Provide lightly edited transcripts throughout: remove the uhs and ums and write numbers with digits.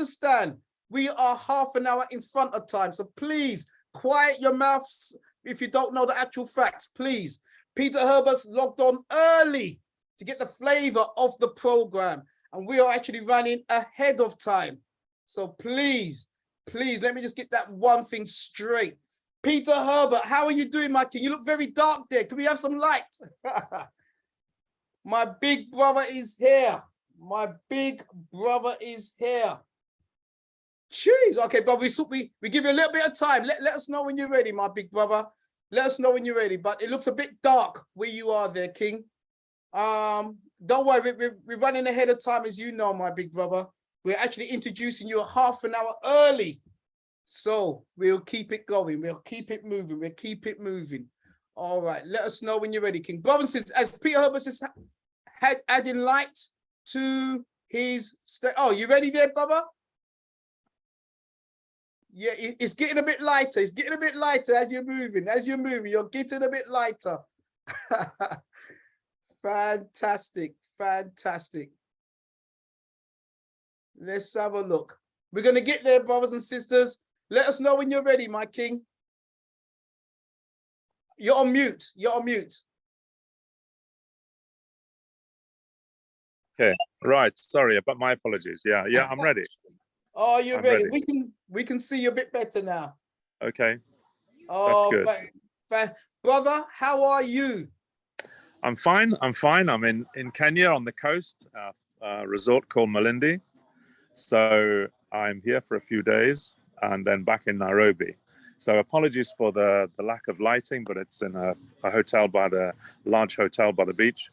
understand we are half an hour in front of time. So please quiet your mouths if you don't know the actual facts, please. Peter Herbert's logged on early to get the flavor of the program. And we are actually running ahead of time. So please, let me just get that one thing straight. Peter Herbert, how are you doing, my king? You look very dark there. Can we have some light? My big brother is here. My big brother is here. Jeez. Okay, but we give you a little bit of time. Let us know when you're ready, my big brother. Let us know when you're ready. But it looks a bit dark where you are there, King. Don't worry, we're running ahead of time, as you know, my big brother. We're actually introducing you a half an hour early. So we'll keep it going. We'll keep it moving. We'll keep it moving. All right. Let us know when you're ready, King. Brothers and sisters, as Peter Herbert is adding light to his oh, you ready there, brother? Yeah, it's getting a bit lighter. It's getting a bit lighter as you're moving. As you're moving, you're getting a bit lighter. Fantastic. Fantastic. Let's have a look. We're going to get there, brothers and sisters. Let us know when you're ready, my king. You're on mute. You're on mute. Okay, right. Sorry, but my apologies. Yeah, I'm ready. Oh, you're ready. We can see you a bit better now. Okay. Oh, that's good. Brother, how are you? I'm fine. I'm in Kenya on the coast, a resort called Malindi. So I'm here for a few days and then back in Nairobi. So apologies for the lack of lighting, but it's in a hotel large hotel by the beach.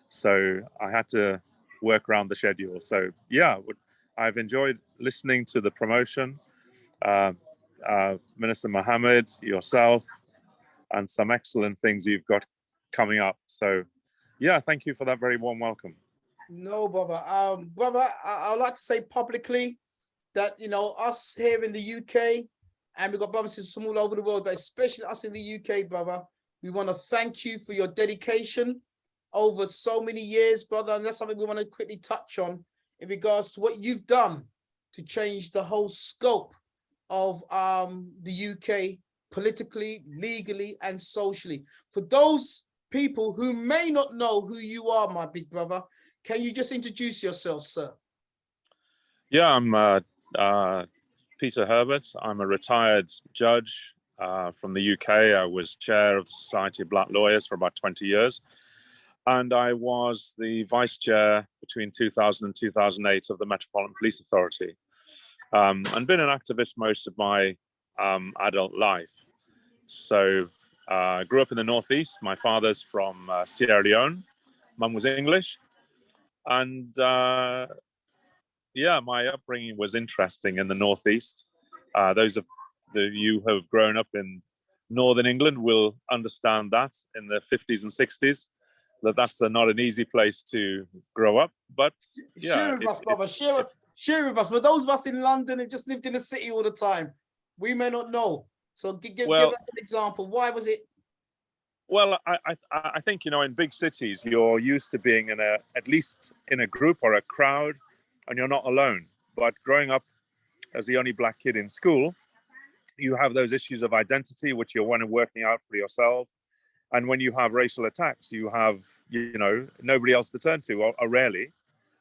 So I had to work around the schedule. So yeah, I've enjoyed listening to the promotion, Minister Mohammed, yourself, and some excellent things you've got coming up. So yeah, thank you for that very warm welcome. No, brother. Brother, I'd like to say publicly that, you know, us here in the UK, and we've got brothers and sisters from all over the world, but especially us in the UK, brother, we want to thank you for your dedication over so many years, brother. And that's something we want to quickly touch on in regards to what you've done to change the whole scope of the UK politically, legally, and socially. For those people who may not know who you are, my big brother, can you just introduce yourself, sir? Yeah, I'm Peter Herbert. I'm a retired judge from the UK. I was chair of the Society of Black Lawyers for about 20 years. And I was the vice chair between 2000 and 2008 of the Metropolitan Police Authority. And been an activist most of my adult life. So I grew up in the Northeast. My father's from Sierra Leone. Mum was English. And yeah, my upbringing was interesting in the Northeast. Those of you who have grown up in Northern England will understand that in the 50s and 60s, that's not an easy place to grow up. But yeah. Share with us, brother. Share with us. For those of us in London and just lived in the city all the time, we may not know. So give us an example. Why was it? Well, I think, you know, in big cities, you're used to being at least in a group or a crowd, and you're not alone. But growing up as the only black kid in school, you have those issues of identity, which you're working out for yourself. And when you have racial attacks, you have, you know, nobody else to turn to, or rarely.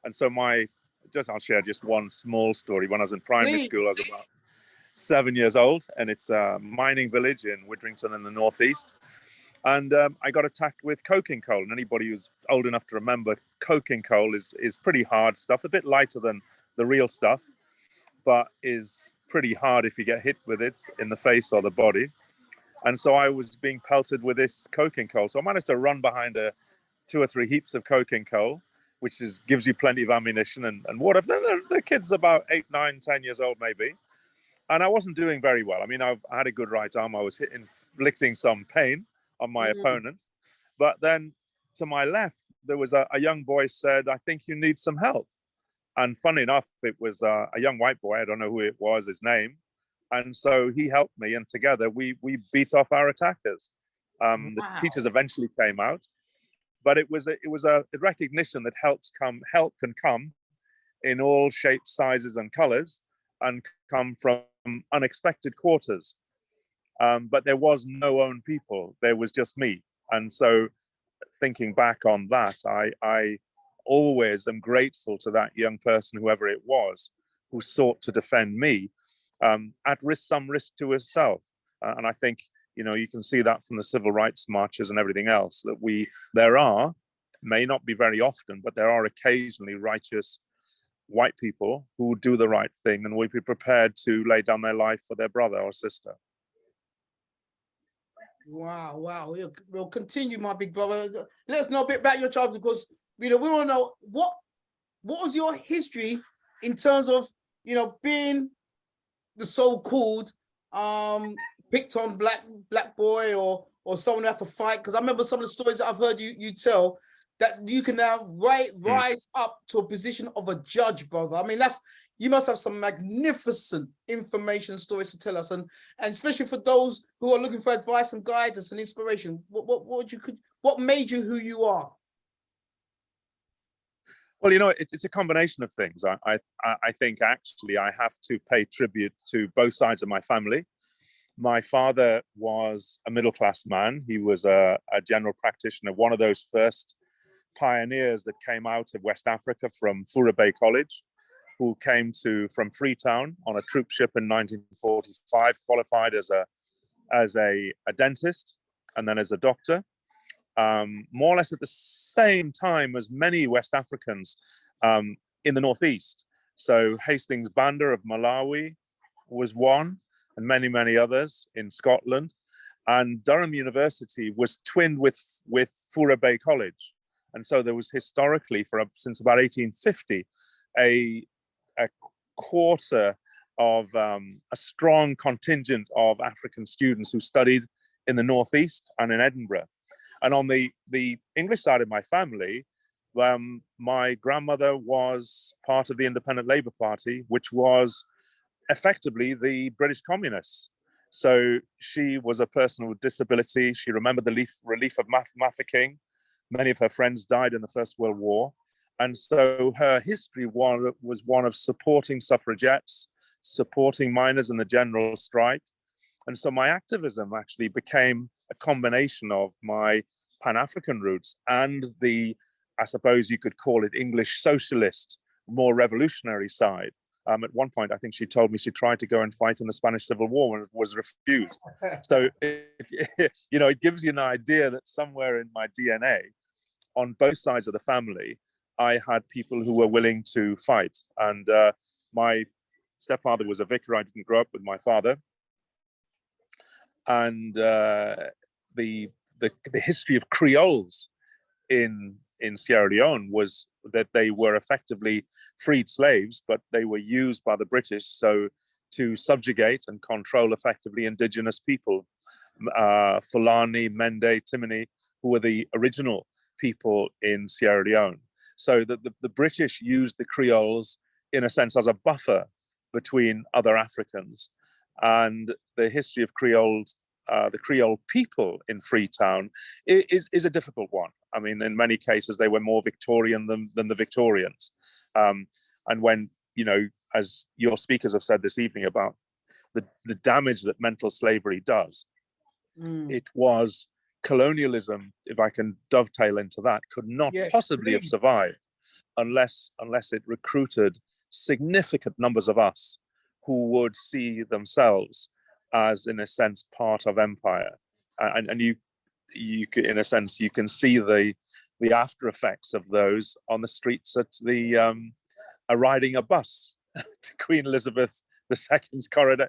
And so I'll share just one small story. When I was in primary school, I was about 7 years old, and it's a mining village in Widrington in the Northeast. And I got attacked with coking coal. And anybody who's old enough to remember, coking coal is pretty hard stuff, a bit lighter than the real stuff, but is pretty hard if you get hit with it in the face or the body. And so I was being pelted with this coking coal. So I managed to run behind 2 or 3 heaps of coking coal, which gives you plenty of ammunition and water. The kid's about 8, 9, 10 years old, maybe. And I wasn't doing very well. I mean, I had a good right arm. I was inflicting some pain on my opponent. But then to my left, there was a young boy said, "I think you need some help." And funny enough, it was a young white boy. I don't know who it was, his name. And so he helped me, and together we beat off our attackers. The teachers eventually came out, but it was a recognition that help can come in all shapes, sizes, and colors, and come from unexpected quarters. But there was no own people. There was just me. And so thinking back on that, I always am grateful to that young person, whoever it was, who sought to defend me at risk, some risk to herself. And I think, you can see that from the civil rights marches and everything else, that there are, may not be very often, but there are occasionally righteous white people who do the right thing and will be prepared to lay down their life for their brother or sister. Wow. We'll continue, my big brother. Let us know a bit about your childhood, because we want to know what was your history in terms of being the so-called picked on black boy or someone who had to fight. Because I remember some of the stories that I've heard you tell, that you can now rise up to a position of a judge, brother. I mean, you must have some magnificent information stories to tell us, and especially for those who are looking for advice and guidance and inspiration. What made you who you are? Well, it's a combination of things. I think actually I have to pay tribute to both sides of my family. My father was a middle-class man. He was a general practitioner, one of those first pioneers that came out of West Africa from Fura Bay College, who came from Freetown on a troop ship in 1945, qualified as a dentist and then as a doctor, more or less at the same time as many West Africans in the Northeast. So Hastings Banda of Malawi was one, and many, many others in Scotland. And Durham University was twinned with Fura Bay College. And so there was historically, since about 1850, a quarter of a strong contingent of African students who studied in the Northeast and in Edinburgh. And on the English side of my family, my grandmother was part of the Independent Labour Party, which was effectively the British Communists. So she was a person with disability. She remembered the relief of Mafeking. Many of her friends died in the First World War. And so her history was one of supporting suffragettes, supporting miners in the general strike. And so my activism actually became a combination of my Pan-African roots and I suppose you could call it English socialist, more revolutionary side. At one point, I think she told me she tried to go and fight in the Spanish Civil War and was refused. So, it gives you an idea that somewhere in my DNA, on both sides of the family, I had people who were willing to fight. And my stepfather was a vicar. I didn't grow up with my father. And the history of Creoles in Sierra Leone was that they were effectively freed slaves, but they were used by the British to subjugate and control effectively indigenous people, Fulani, Mende, Timini, who were the original people in Sierra Leone. So that the British used the Creoles in a sense as a buffer between other Africans. And the history of the Creole people in Freetown is a difficult one. I mean, in many cases, they were more Victorian than the Victorians. And when, as your speakers have said this evening about the damage that mental slavery does, it was colonialism, if I can dovetail into that, could not possibly have survived unless it recruited significant numbers of us who would see themselves as, in a sense, part of empire. And you in a sense, you can see the after effects of those on the streets at riding a bus to Queen Elizabeth II's corridor,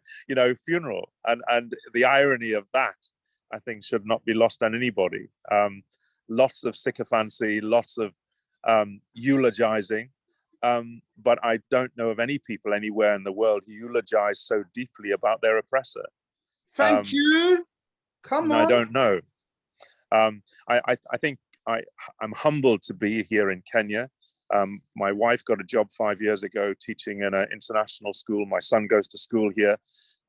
funeral. And the irony of that, I think, should not be lost on anybody. Lots of sycophancy, lots of eulogizing. But I don't know of any people anywhere in the world who eulogize so deeply about their oppressor. Thank you. Come on. I don't know. I think I'm humbled to be here in Kenya. My wife got a job 5 years ago teaching in an international school. My son goes to school here.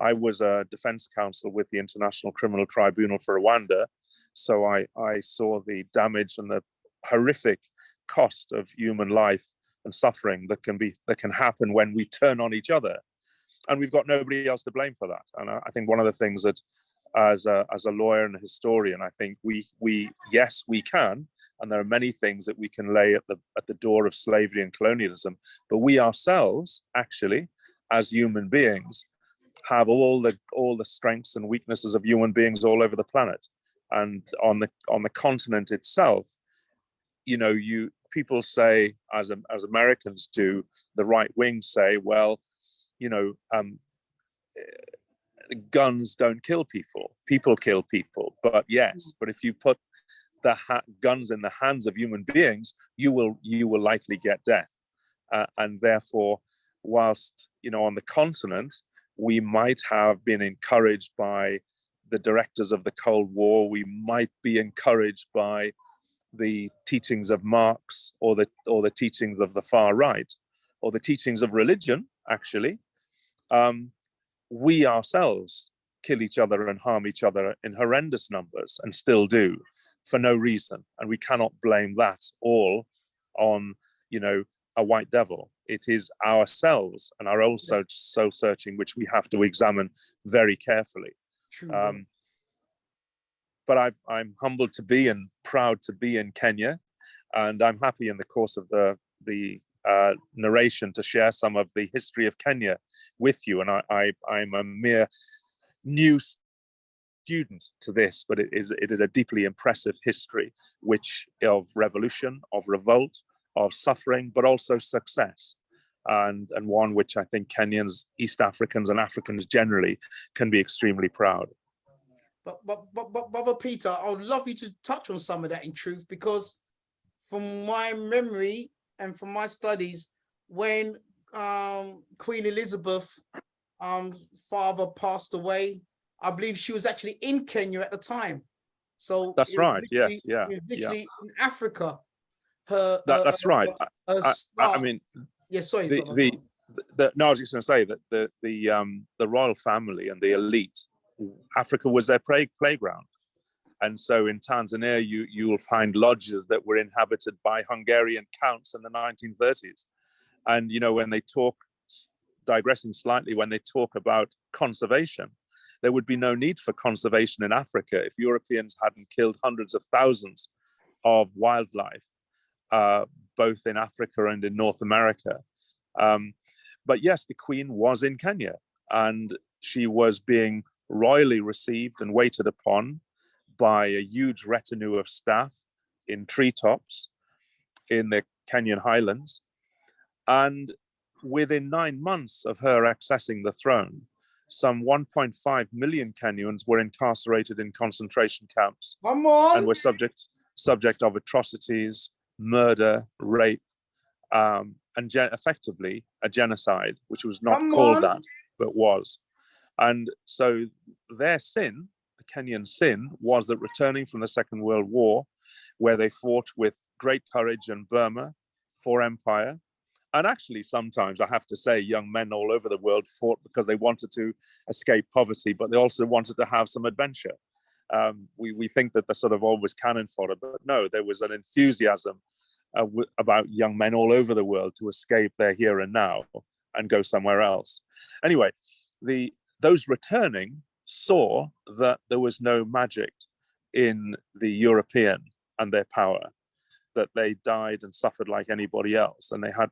I was a defense counsel with the International Criminal Tribunal for Rwanda. So I saw the damage and the horrific cost of human life and suffering that can happen when we turn on each other, and we've got nobody else to blame for that. And I think one of the things that, as a lawyer and a historian, I think we yes, we can, and there are many things that we can lay at the door of slavery and colonialism, but we ourselves, actually, as human beings, have all the strengths and weaknesses of human beings all over the planet. And on the continent itself, people say, as Americans do, the right wing say, well, guns don't kill people, people kill people. But yes, but if you put the guns in the hands of human beings, you will likely get death. And therefore, whilst on the continent we might have been encouraged by the directors of the Cold War, we might be encouraged by the teachings of Marx, or the teachings of the far right, or the teachings of religion, actually, we ourselves kill each other and harm each other in horrendous numbers, and still do, for no reason. And we cannot blame that all on, a white devil. It is ourselves and our own soul searching, which we have to examine very carefully. But I'm humbled to be and proud to be in Kenya, and I'm happy in the course of the narration to share some of the history of Kenya with you. And I'm a mere new student to this, but it is a deeply impressive history, which of revolution, of revolt, of suffering, but also success, and one which I think Kenyans, East Africans, and Africans generally can be extremely proud. But Brother Peter, I would love you to touch on some of that in truth, because from my memory and from my studies, when Queen Elizabeth father passed away, I believe she was actually in Kenya at the time. So that's right. Yes, yeah, literally in Africa. That's right. I mean, yeah. Sorry. No, I was just going to say that the royal family and the elite, Africa was their playground, and so in Tanzania you will find lodges that were inhabited by Hungarian counts in the 1930s, and when they talk, digressing slightly, when they talk about conservation, there would be no need for conservation in Africa if Europeans hadn't killed hundreds of thousands of wildlife, both in Africa and in North America. But yes, the Queen was in Kenya, and she was being royally received and waited upon by a huge retinue of staff in treetops in the Kenyan highlands. And within 9 months of her accessing the throne, some 1.5 million Kenyans were incarcerated in concentration camps and were subject of atrocities, murder, rape, and effectively a genocide, which was not called that, but was. And so their sin, the Kenyan sin, was that returning from the Second World War, where they fought with great courage in Burma for empire, and actually sometimes, I have to say, young men all over the world fought because they wanted to escape poverty, but they also wanted to have some adventure. We think that they're sort of always cannon fodder, but no, there was an enthusiasm about young men all over the world to escape their here and now and go somewhere else. Anyway, those returning saw that there was no magic in the European and their power, that they died and suffered like anybody else, and they had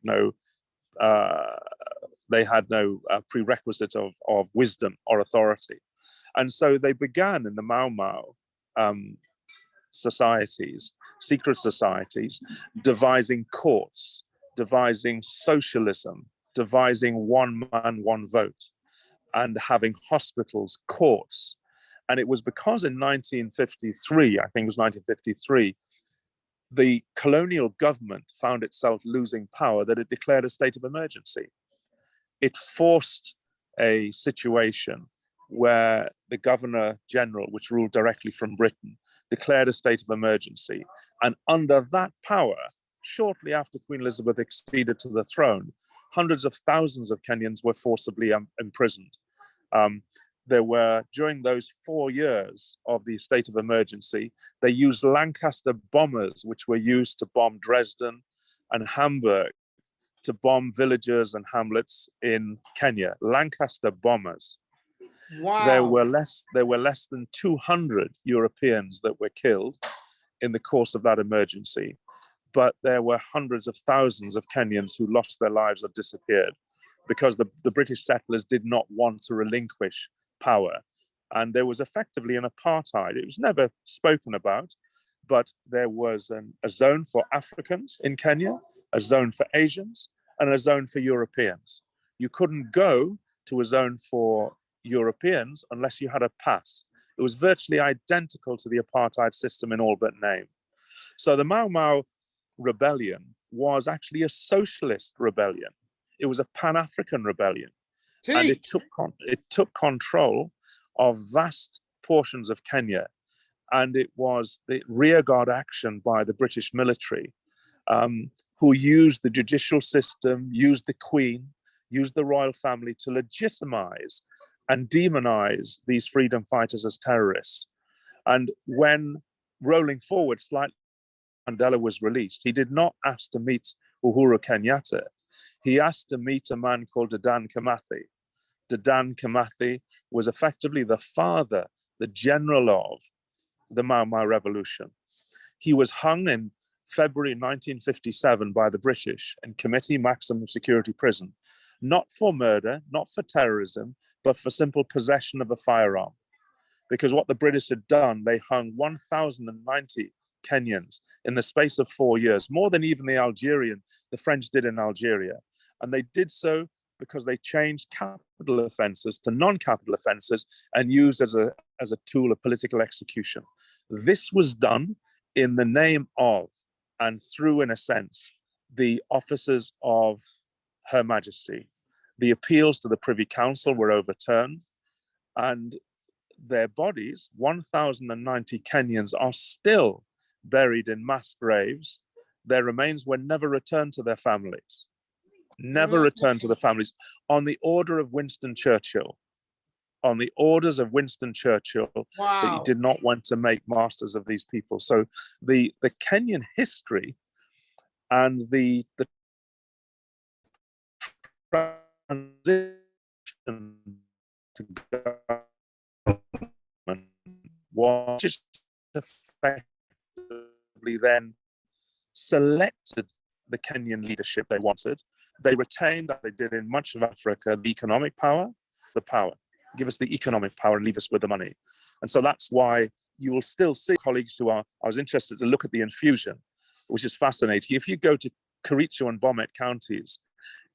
no prerequisite of wisdom or authority. And so they began in the Mau Mau societies, secret societies, devising courts, devising socialism, devising one man, one vote, and having hospitals, courts. And it was because in 1953, I think it was 1953, the colonial government found itself losing power that it declared a state of emergency. It forced a situation where the Governor General, which ruled directly from Britain, declared a state of emergency. And under that power, shortly after Queen Elizabeth acceded to the throne, hundreds of thousands of Kenyans were forcibly imprisoned. There were, during those 4 years of the state of emergency, they used Lancaster bombers, which were used to bomb Dresden and Hamburg, to bomb villages and hamlets in Kenya, Lancaster bombers. Wow. There were less than 200 Europeans that were killed in the course of that emergency, but there were hundreds of thousands of Kenyans who lost their lives or disappeared because the British settlers did not want to relinquish power. And there was effectively an apartheid. It was never spoken about, but there was a zone for Africans in Kenya, a zone for Asians, and a zone for Europeans. You couldn't go to a zone for Europeans unless you had a pass. It was virtually identical to the apartheid system in all but name. So the Mau Mau rebellion was actually a socialist rebellion. It was a Pan-African rebellion. And it took control of vast portions of Kenya. And it was the rearguard action by the British military, who used the judicial system, used the Queen, used the royal family to legitimize and demonize these freedom fighters as terrorists. And when rolling forward slightly, Mandela was released, he did not ask to meet Uhuru Kenyatta. He asked to meet a man called Dedan Kimathi. Dedan Kimathi was effectively the father, the general of the Mau Mau Revolution. He was hung in February 1957 by the British in Committee Maximum Security Prison, not for murder, not for terrorism, but for simple possession of a firearm. Because what the British had done, they hung 1,090 Kenyans in the space of 4 years, more than even the French did in Algeria. And they did so because they changed capital offenses to non-capital offenses and used as a tool of political execution. This was done in the name of and through, in a sense, the officers of Her Majesty. The appeals to the Privy Council were overturned, and their bodies, 1,090 Kenyans, are still buried in mass graves. Their remains were never returned to their families. Never returned to the families, on the order of Winston Churchill, on the orders of Winston Churchill, that he did not want to make masters of these people. So the Kenyan history and the transition to government was just effectively then selected the Kenyan leadership they wanted. They retained, as they did in much of Africa, the economic power, the power. Give us the economic power and leave us with the money. And so that's why you will still see colleagues who are, I was interested to look at the infusion, which is fascinating. If you go to Kericho and Bomet counties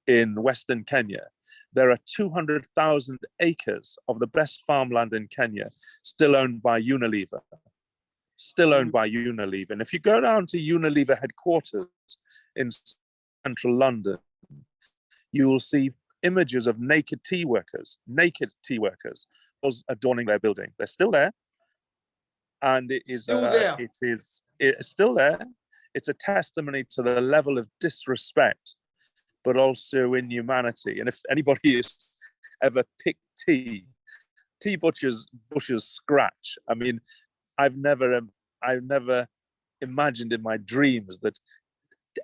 in Western Kenya, there are 200,000 acres of the best farmland in Kenya still owned by Unilever. Still owned by Unilever. And if you go down to Unilever headquarters in central London, you will see images of naked tea workers adorning their building. They're still there. And it is still there. It's a testimony to the level of disrespect, but also inhumanity. And if anybody has ever picked tea bushes scratch. I mean, I've never imagined in my dreams that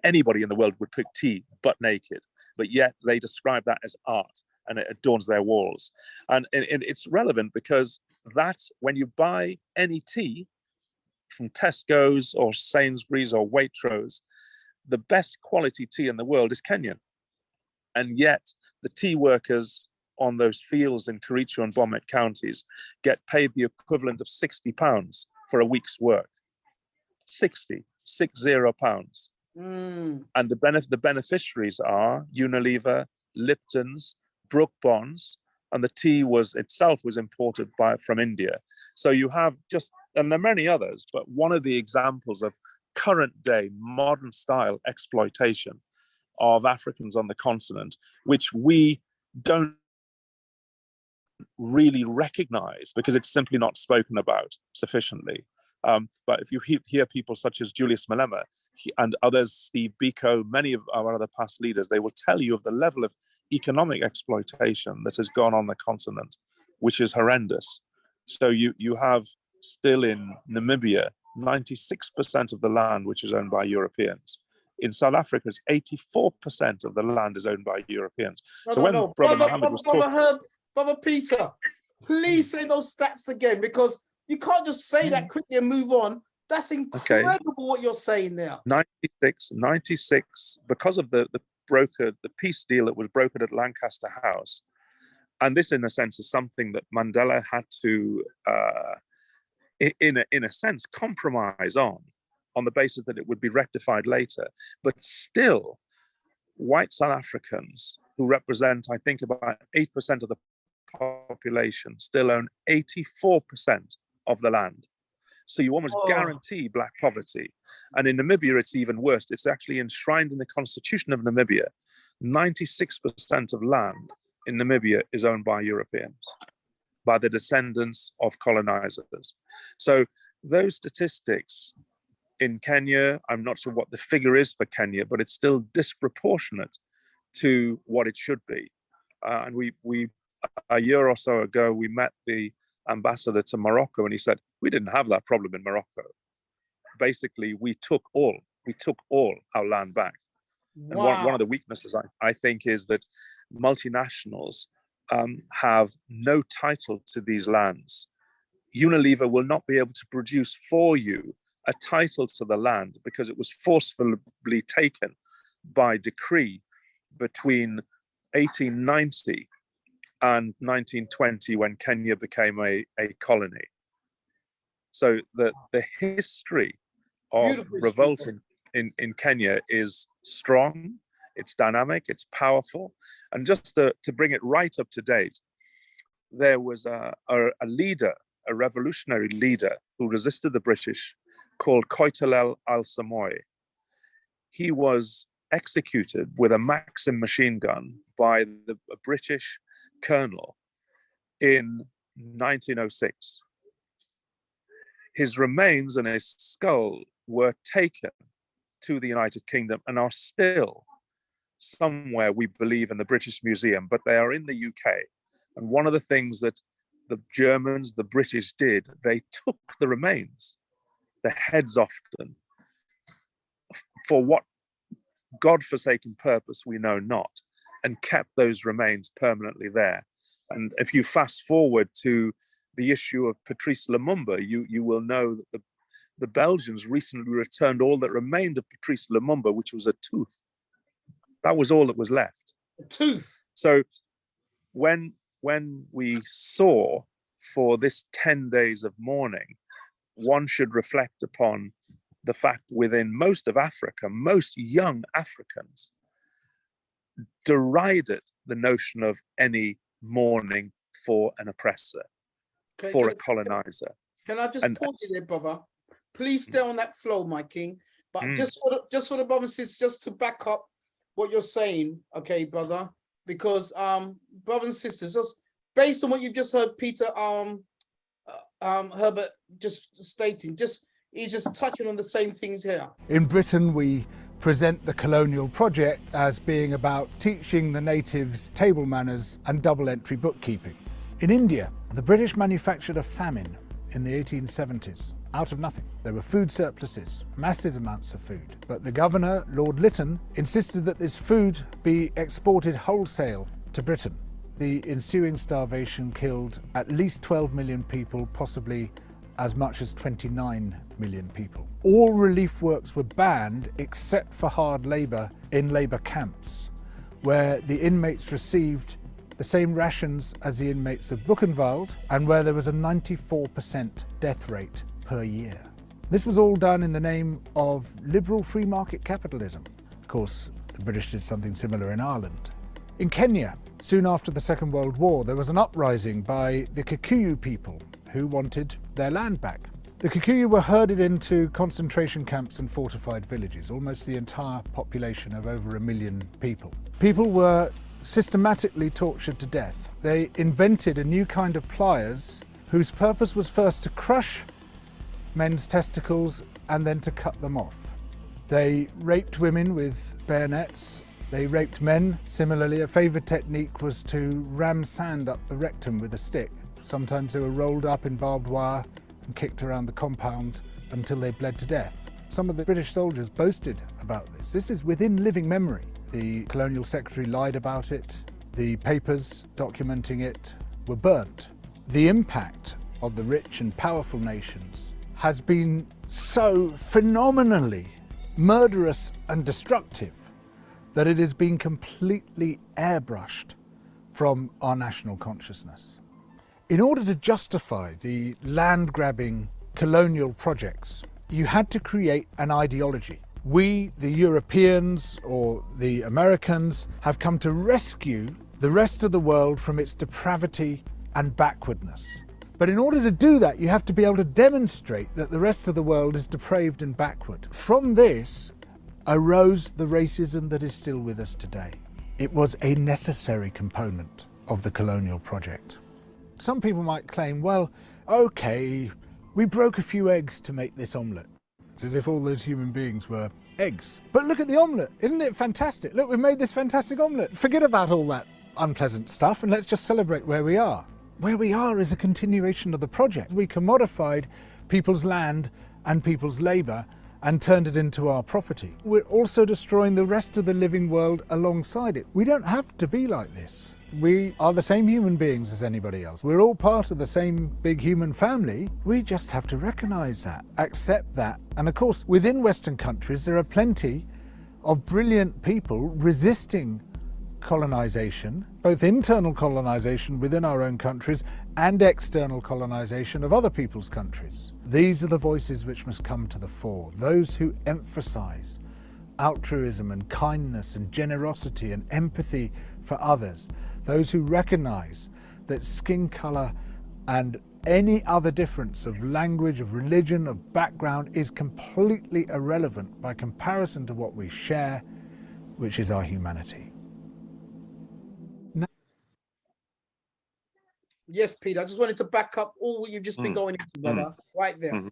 anybody in the world would pick tea butt naked, but yet they describe that as art and it adorns their walls. And it's relevant because that when you buy any tea from Tesco's or Sainsbury's or Waitrose, the best quality tea in the world is Kenyan. And yet the tea workers on those fields in Kericho and Bomet counties get paid the equivalent of £60 for a week's work. 60 pounds. And the beneficiaries are Unilever, Lipton's, Brook Bonds, and the tea was imported from India. So you have and there are many others, but one of the examples of current day modern style exploitation of Africans on the continent, which we don't really recognize because it's simply not spoken about sufficiently. But if you hear people such as Julius Malema and others, Steve Biko, many of our other past leaders, they will tell you of the level of economic exploitation that has gone on the continent, which is horrendous. So you have still in Namibia, 96% of the land which is owned by Europeans. In South Africa, it's 84% of the land is owned by Europeans. No, So no, when no. Brother Muhammad was talking, Brother Peter, please say those stats again, because you can't just say that quickly and move on. That's incredible what you're saying there. 96, because of the peace deal that was brokered at Lancaster House. And this, in a sense, is something that Mandela had to, in a sense, compromise on the basis that it would be rectified later. But still, white South Africans, who represent, I think, about 8% of the population, still own 84% of the land. So you almost guarantee black poverty. And in Namibia, it's even worse. It's actually enshrined in the constitution of Namibia. 96% of land in Namibia is owned by Europeans, by the descendants of colonizers. So those statistics in Kenya, I'm not sure what the figure is for Kenya, but it's still disproportionate to what it should be. And we a year or so ago, we met the ambassador to Morocco, and he said, we didn't have that problem in Morocco. Basically, we took all our land back. Wow. And one of the weaknesses, I think, is that multinationals have no title to these lands. Unilever will not be able to produce for you a title to the land because it was forcefully taken by decree between 1890 and 1920, when Kenya became a colony. So the history of revolt in Kenya is strong, it's dynamic, it's powerful. And just to bring it right up to date, there was a leader, a revolutionary leader who resisted the British, called Koitalel Al-Samoy. He was executed with a Maxim machine gun by a British colonel in 1906. His remains and his skull were taken to the United Kingdom and are still somewhere, we believe, in the British Museum, but they are in the UK. And one of the things that the Germans, the British did, they took the remains, the heads often, for what God-forsaken purpose we know not, and kept those remains permanently there. And if you fast forward to the issue of Patrice Lumumba, you will know that the Belgians recently returned all that remained of Patrice Lumumba, which was a tooth. That was all that was left. A tooth. So when we saw for this 10 days of mourning, one should reflect upon the fact within most of Africa, most young Africans derided the notion of any mourning for an oppressor, for a colonizer. Can I just pause you there, brother? Please stay on that flow, my king. But just for the brothers and sisters, just to back up what you're saying, okay, brother? Because brothers and sisters, just based on what you've just heard Peter Herbert just stating, he's just touching on the same things here. In Britain, we present the colonial project as being about teaching the natives table manners and double entry bookkeeping. In India, the British manufactured a famine in the 1870s out of nothing. There were food surpluses, massive amounts of food. But the governor, Lord Lytton, insisted that this food be exported wholesale to Britain. The ensuing starvation killed at least 12 million people, possibly as much as 29 million people. All relief works were banned except for hard labour in labour camps, where the inmates received the same rations as the inmates of Buchenwald, and where there was a 94% death rate per year. This was all done in the name of liberal free market capitalism. Of course, the British did something similar in Ireland. In Kenya, soon after the Second World War, there was an uprising by the Kikuyu people who wanted their land back. The Kikuyu were herded into concentration camps and fortified villages, almost the entire population of over 1 million people. People were systematically tortured to death. They invented a new kind of pliers whose purpose was first to crush men's testicles and then to cut them off. They raped women with bayonets. They raped men. Similarly, a favoured technique was to ram sand up the rectum with a stick. Sometimes they were rolled up in barbed wire and kicked around the compound until they bled to death. Some of the British soldiers boasted about this. This is within living memory. The colonial secretary lied about it. The papers documenting it were burnt. The impact of the rich and powerful nations has been so phenomenally murderous and destructive that it has been completely airbrushed from our national consciousness. In order to justify the land-grabbing colonial projects, you had to create an ideology. We, the Europeans or the Americans, have come to rescue the rest of the world from its depravity and backwardness. But in order to do that, you have to be able to demonstrate that the rest of the world is depraved and backward. From this arose the racism that is still with us today. It was a necessary component of the colonial project. Some people might claim, well, okay, we broke a few eggs to make this omelette. It's as if all those human beings were eggs. But look at the omelette, isn't it fantastic? Look, we made this fantastic omelette. Forget about all that unpleasant stuff and let's just celebrate where we are. Where we are is a continuation of the project. We commodified people's land and people's labour and turned it into our property. We're also destroying the rest of the living world alongside it. We don't have to be like this. We are the same human beings as anybody else. We're all part of the same big human family. We just have to recognise that, accept that. And of course, within Western countries, there are plenty of brilliant people resisting colonisation, both internal colonisation within our own countries and external colonisation of other people's countries. These are the voices which must come to the fore, those who emphasise altruism and kindness and generosity and empathy for others, those who recognise that skin colour and any other difference of language, of religion, of background is completely irrelevant by comparison to what we share, which is our humanity. Yes, Peter, I just wanted to back up all what you've just been going into, brother, right there.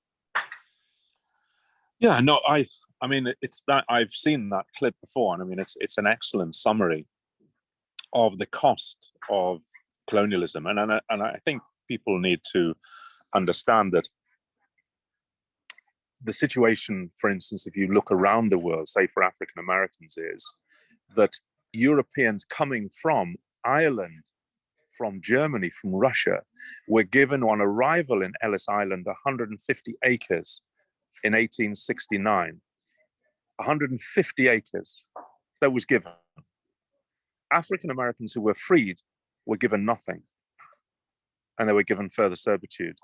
Yeah, no, I mean, it's that I've seen that clip before, and I mean, it's an excellent summary of the cost of colonialism, and I think people need to understand that the situation, for instance, if you look around the world, say for African Americans, is that Europeans coming from Ireland, from Germany, from Russia, were given on arrival in Ellis Island 150 acres in 1869. 150 acres that was given. African Americans who were freed were given nothing, and they were given further servitude.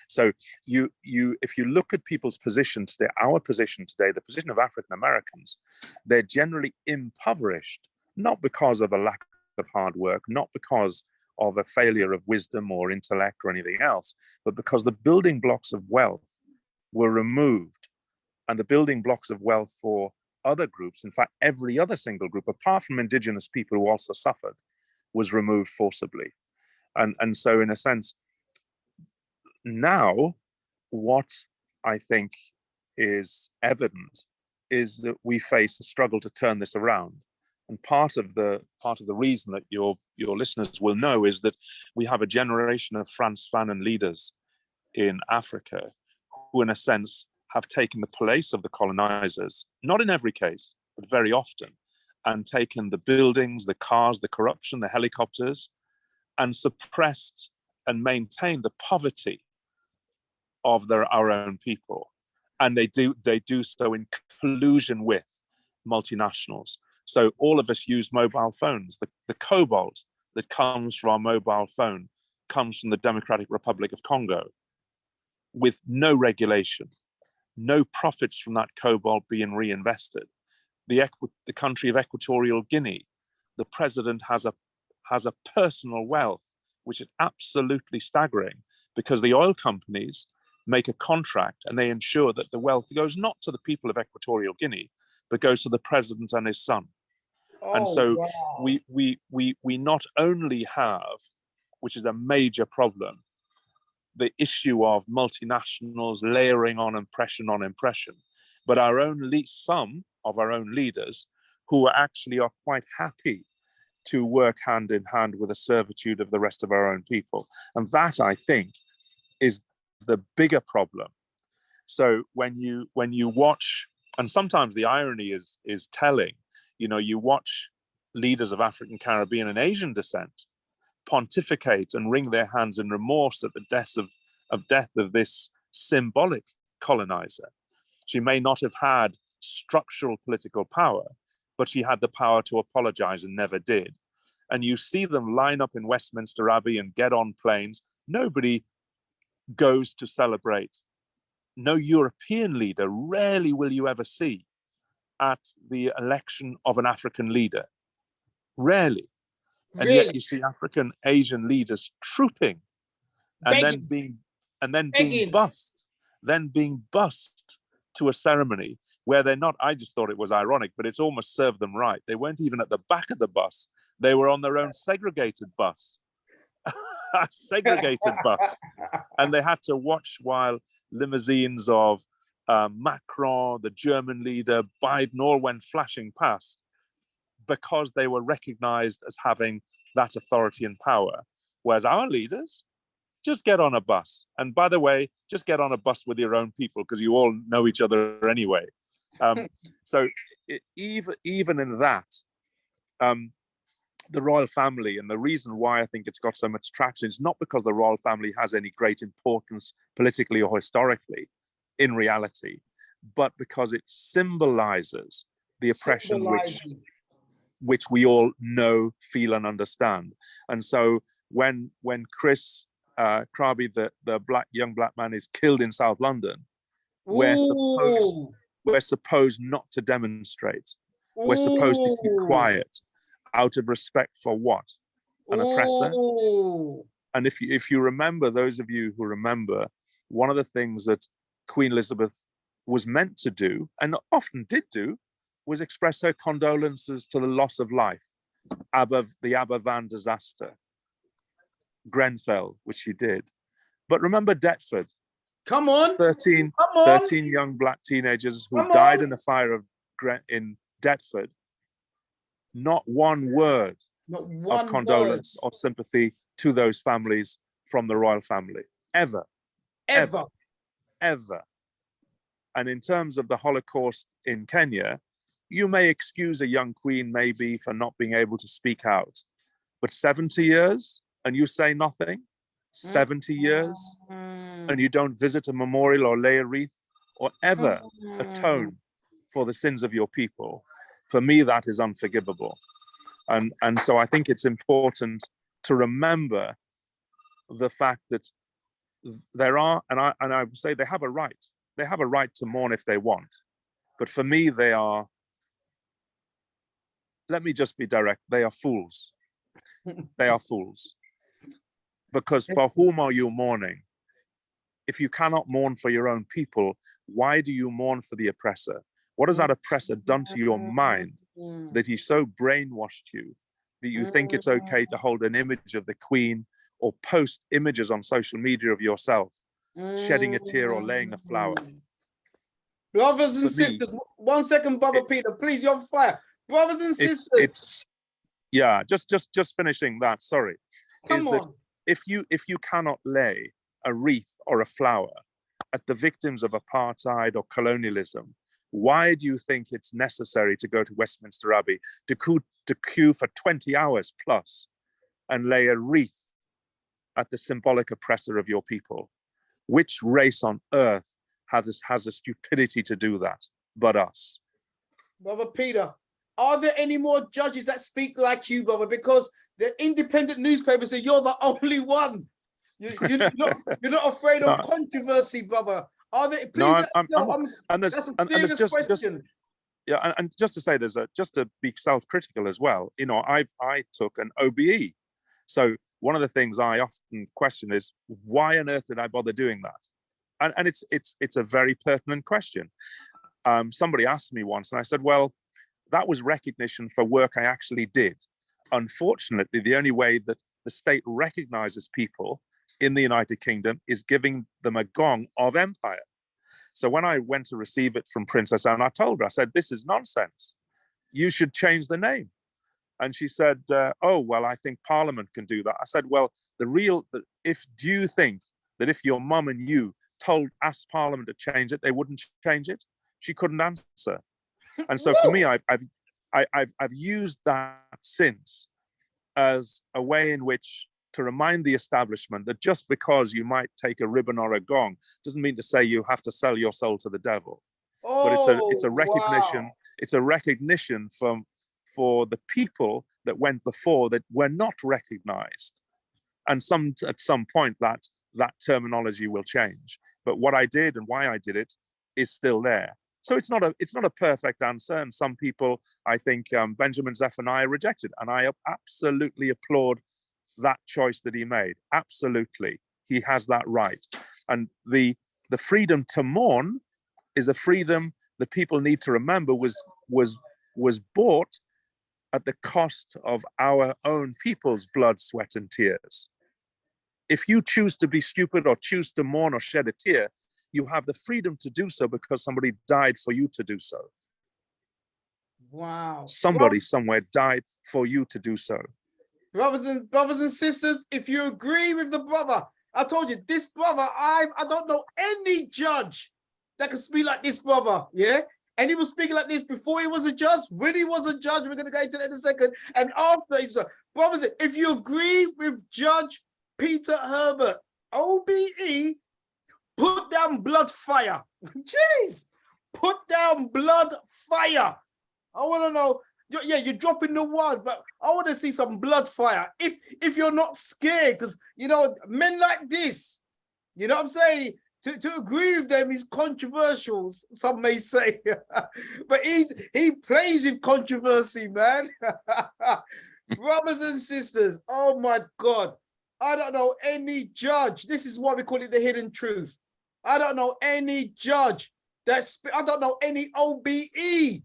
So if you look at people's position today, our position today, the position of African Americans, they're generally impoverished, not because of a lack of hard work, not because of a failure of wisdom or intellect or anything else, but because the building blocks of wealth were removed, and the building blocks of wealth for other groups, in fact, every other single group, apart from indigenous people who also suffered, was removed forcibly. And so in a sense, now what I think is evident is that we face a struggle to turn this around. And part of the reason that your listeners will know is that we have a generation of Frantz Fanon leaders in Africa who, in a sense, have taken the place of the colonizers, not in every case, but very often, and taken the buildings, the cars, the corruption, the helicopters, and suppressed and maintained the poverty of our own people. And they do so in collusion with multinationals. So all of us use mobile phones. The cobalt that comes from our mobile phone comes from the Democratic Republic of Congo, with no regulation, no profits from that cobalt being reinvested. The country of Equatorial Guinea, the president has a personal wealth, which is absolutely staggering, because the oil companies make a contract and they ensure that the wealth goes not to the people of Equatorial Guinea, but goes to the president and his son. And so wow. we not only have, which is a major problem, the issue of multinationals layering on impression, but some of our own leaders who actually are quite happy to work hand in hand with the servitude of the rest of our own people. And that, I think, is the bigger problem. So when you watch And sometimes the irony is telling. You know, you watch leaders of African, Caribbean, and Asian descent pontificate and wring their hands in remorse at the death of this symbolic colonizer. She may not have had structural political power, but she had the power to apologize and never did. And you see them line up in Westminster Abbey and get on planes. Nobody goes to celebrate. No European leader, rarely will you ever see at the election of an African leader. Rarely. And Really? yet you see African, Asian leaders trooping and then being bussed to a ceremony where they're not. I just thought it was ironic, but it's almost served them right. They weren't even at the back of the bus. They were on their own segregated bus. A segregated bus. And they had to watch while limousines of Macron, the German leader, Biden, all went flashing past, because they were recognized as having that authority and power. Whereas our leaders, just get on a bus. And by the way, just get on a bus with your own people, because you all know each other anyway. So even in that, the royal family, and the reason why I think it's got so much traction is not because the royal family has any great importance politically or historically in reality, but because it symbolizes the oppression which we all know, feel, and understand. And so when Chris Krabi, the young black man, is killed in South London, we're supposed not to demonstrate. We're supposed to keep quiet out of respect for what? An oppressor. And if you remember, those of you who remember, one of the things that Queen Elizabeth was meant to do, and often did do, was express her condolences to the loss of life, the Aberfan disaster, Grenfell, which she did. But remember Deptford. Come on. 13 young black teenagers who died in the fire in Deptford. Not one word of condolence or sympathy to those families from the royal family. Ever. And in terms of the Holocaust in Kenya, you may excuse a young queen maybe for not being able to speak out, but 70 years and you say nothing? 70 years and you don't visit a memorial or lay a wreath or ever atone for the sins of your people? For me, that is unforgivable. And so I think it's important to remember the fact that there are, and I would say they have a right. They have a right to mourn if they want. But for me, they are, let me just be direct, they are fools. They are fools. Because for whom are you mourning? If you cannot mourn for your own people, why do you mourn for the oppressor? What has that oppressor done to your mind that he so brainwashed you that you think it's okay to hold an image of the Queen or post images on social media of yourself shedding a tear or laying a flower? Brothers and sisters, 1 second, Brother Peter, please, you're on fire. Brothers and sisters. Just finishing that, sorry. Come on. If you cannot lay a wreath or a flower at the victims of apartheid or colonialism, why do you think it's necessary to go to Westminster Abbey, to queue for 20 hours plus and lay a wreath at the symbolic oppressor of your people? Which race on earth has the stupidity to do that but us? Brother Peter, are there any more judges that speak like you, brother? Because the independent newspaper says you're the only one. You're not afraid of controversy, brother. Are there? Please, that's a serious question. And just to say, just to be self-critical as well. You know, I took an OBE, so one of the things I often question is, why on earth did I bother doing that? And it's a very pertinent question. Somebody asked me once, and I said, well, that was recognition for work I actually did. Unfortunately, the only way that the state recognizes people in the United Kingdom is giving them a gong of empire. So when I went to receive it from Princess Anne, I told her, I said, this is nonsense. You should change the name. And she said, oh, well, I think Parliament can do that. I said, well, do you think that if your mum and you asked Parliament to change it, they wouldn't change it? she couldn't answer. And so for me, I've used that since as a way in which to remind the establishment that just because you might take a ribbon or a gong doesn't mean to say you have to sell your soul to the devil. But it's a recognition. Wow. It's a recognition for the people that went before that were not recognized. And at some point that terminology will change. But what I did and why I did it is still there. So it's not a perfect answer. And some people, I think, Benjamin Zephaniah rejected, and I absolutely applaud that choice that he made. Absolutely, he has that right. And the freedom to mourn is a freedom that people need to remember was bought at the cost of our own people's blood, sweat, and tears. If you choose to be stupid or choose to mourn or shed a tear, you have the freedom to do so because somebody died for you to do so. Wow. Somebody somewhere died for you to do so. Brothers and sisters, if you agree with the brother, I told you, this brother, I don't know any judge that can speak like this brother, yeah? And he was speaking like this before he was a judge, when he was a judge, we're going to go into that in a second, and after he's a brothers, if you agree with Judge Peter Herbert, OBE, put down blood fire. Jeez, put down blood fire. I want to know, yeah, you're dropping the words, but I want to see some blood fire. If you're not scared, because, you know, men like this, you know what I'm saying? To agree with them is controversial, some may say. But he plays with controversy, man. Brothers and sisters, oh my God. I don't know any judge. This is why we call it the hidden truth. I don't know any judge I don't know any OBE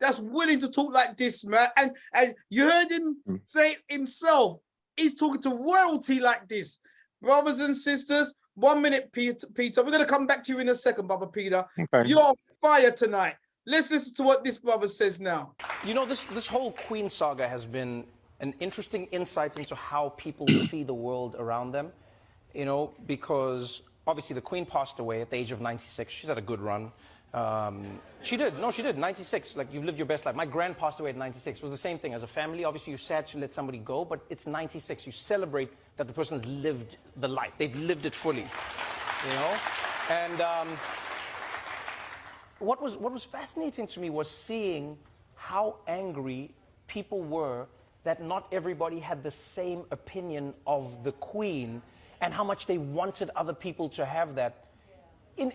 that's willing to talk like this, man. And you heard him say himself, he's talking to royalty like this. Brothers and sisters, 1 minute, Peter. We're going to come back to you in a second, Brother Peter. Okay. You're on fire tonight. Let's listen to what this brother says now. You know, this whole Queen saga has been an interesting insight into how people see the world around them, you know, because obviously the Queen passed away at the age of 96. She's had a good run. She did, 96. Like, you've lived your best life. My grand passed away at 96. It was the same thing. As a family, obviously you're sad to let somebody go, but it's 96. You celebrate that the person's lived the life. They've lived it fully, you know? And what was fascinating to me was seeing how angry people were that not everybody had the same opinion of the Queen, and how much they wanted other people to have that in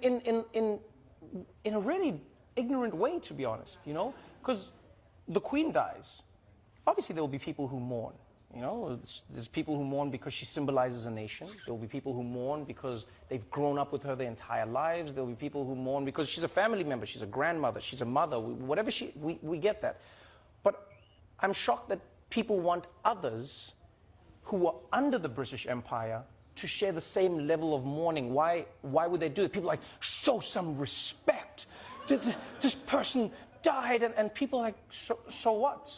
a really ignorant way, to be honest, you know? Because the Queen dies. Obviously, there will be people who mourn, you know? There's people who mourn because she symbolizes a nation. There will be people who mourn because they've grown up with her their entire lives. There will be people who mourn because she's a family member, she's a grandmother, she's a mother, whatever we get that. But I'm shocked that people want others who were under the British Empire to share the same level of mourning. Why would they do it? People are like, show some respect. This person died, and people are like, so what?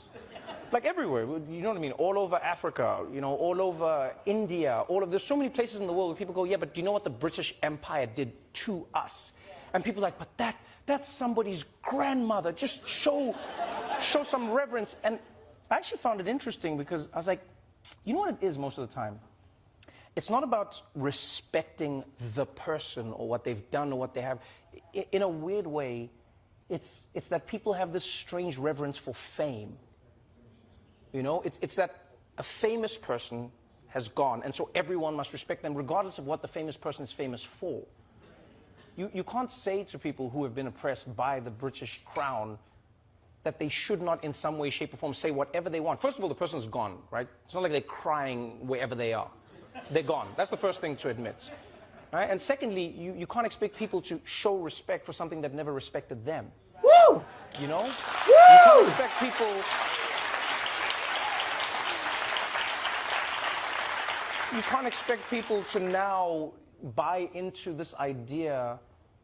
Like everywhere, you know what I mean? All over Africa, you know, all over India, there's so many places in the world where people go, yeah, but do you know what the British Empire did to us? And people are like, but that's somebody's grandmother. Just show some reverence. And I actually found it interesting because I was like, you know what it is most of the time? It's not about respecting the person or what they've done or what they have. In a weird way, it's that people have this strange reverence for fame. You know, it's that a famous person has gone, and so everyone must respect them regardless of what the famous person is famous for. You can't say to people who have been oppressed by the British Crown that they should not in some way, shape, or form say whatever they want. First of all, the person's gone, right? It's not like they're crying wherever they are. They're gone. That's the first thing to admit. Right? And secondly, you can't expect people to show respect for something that never respected them. Woo! You know? Woo! You can't expect people... You can't expect people to now buy into this idea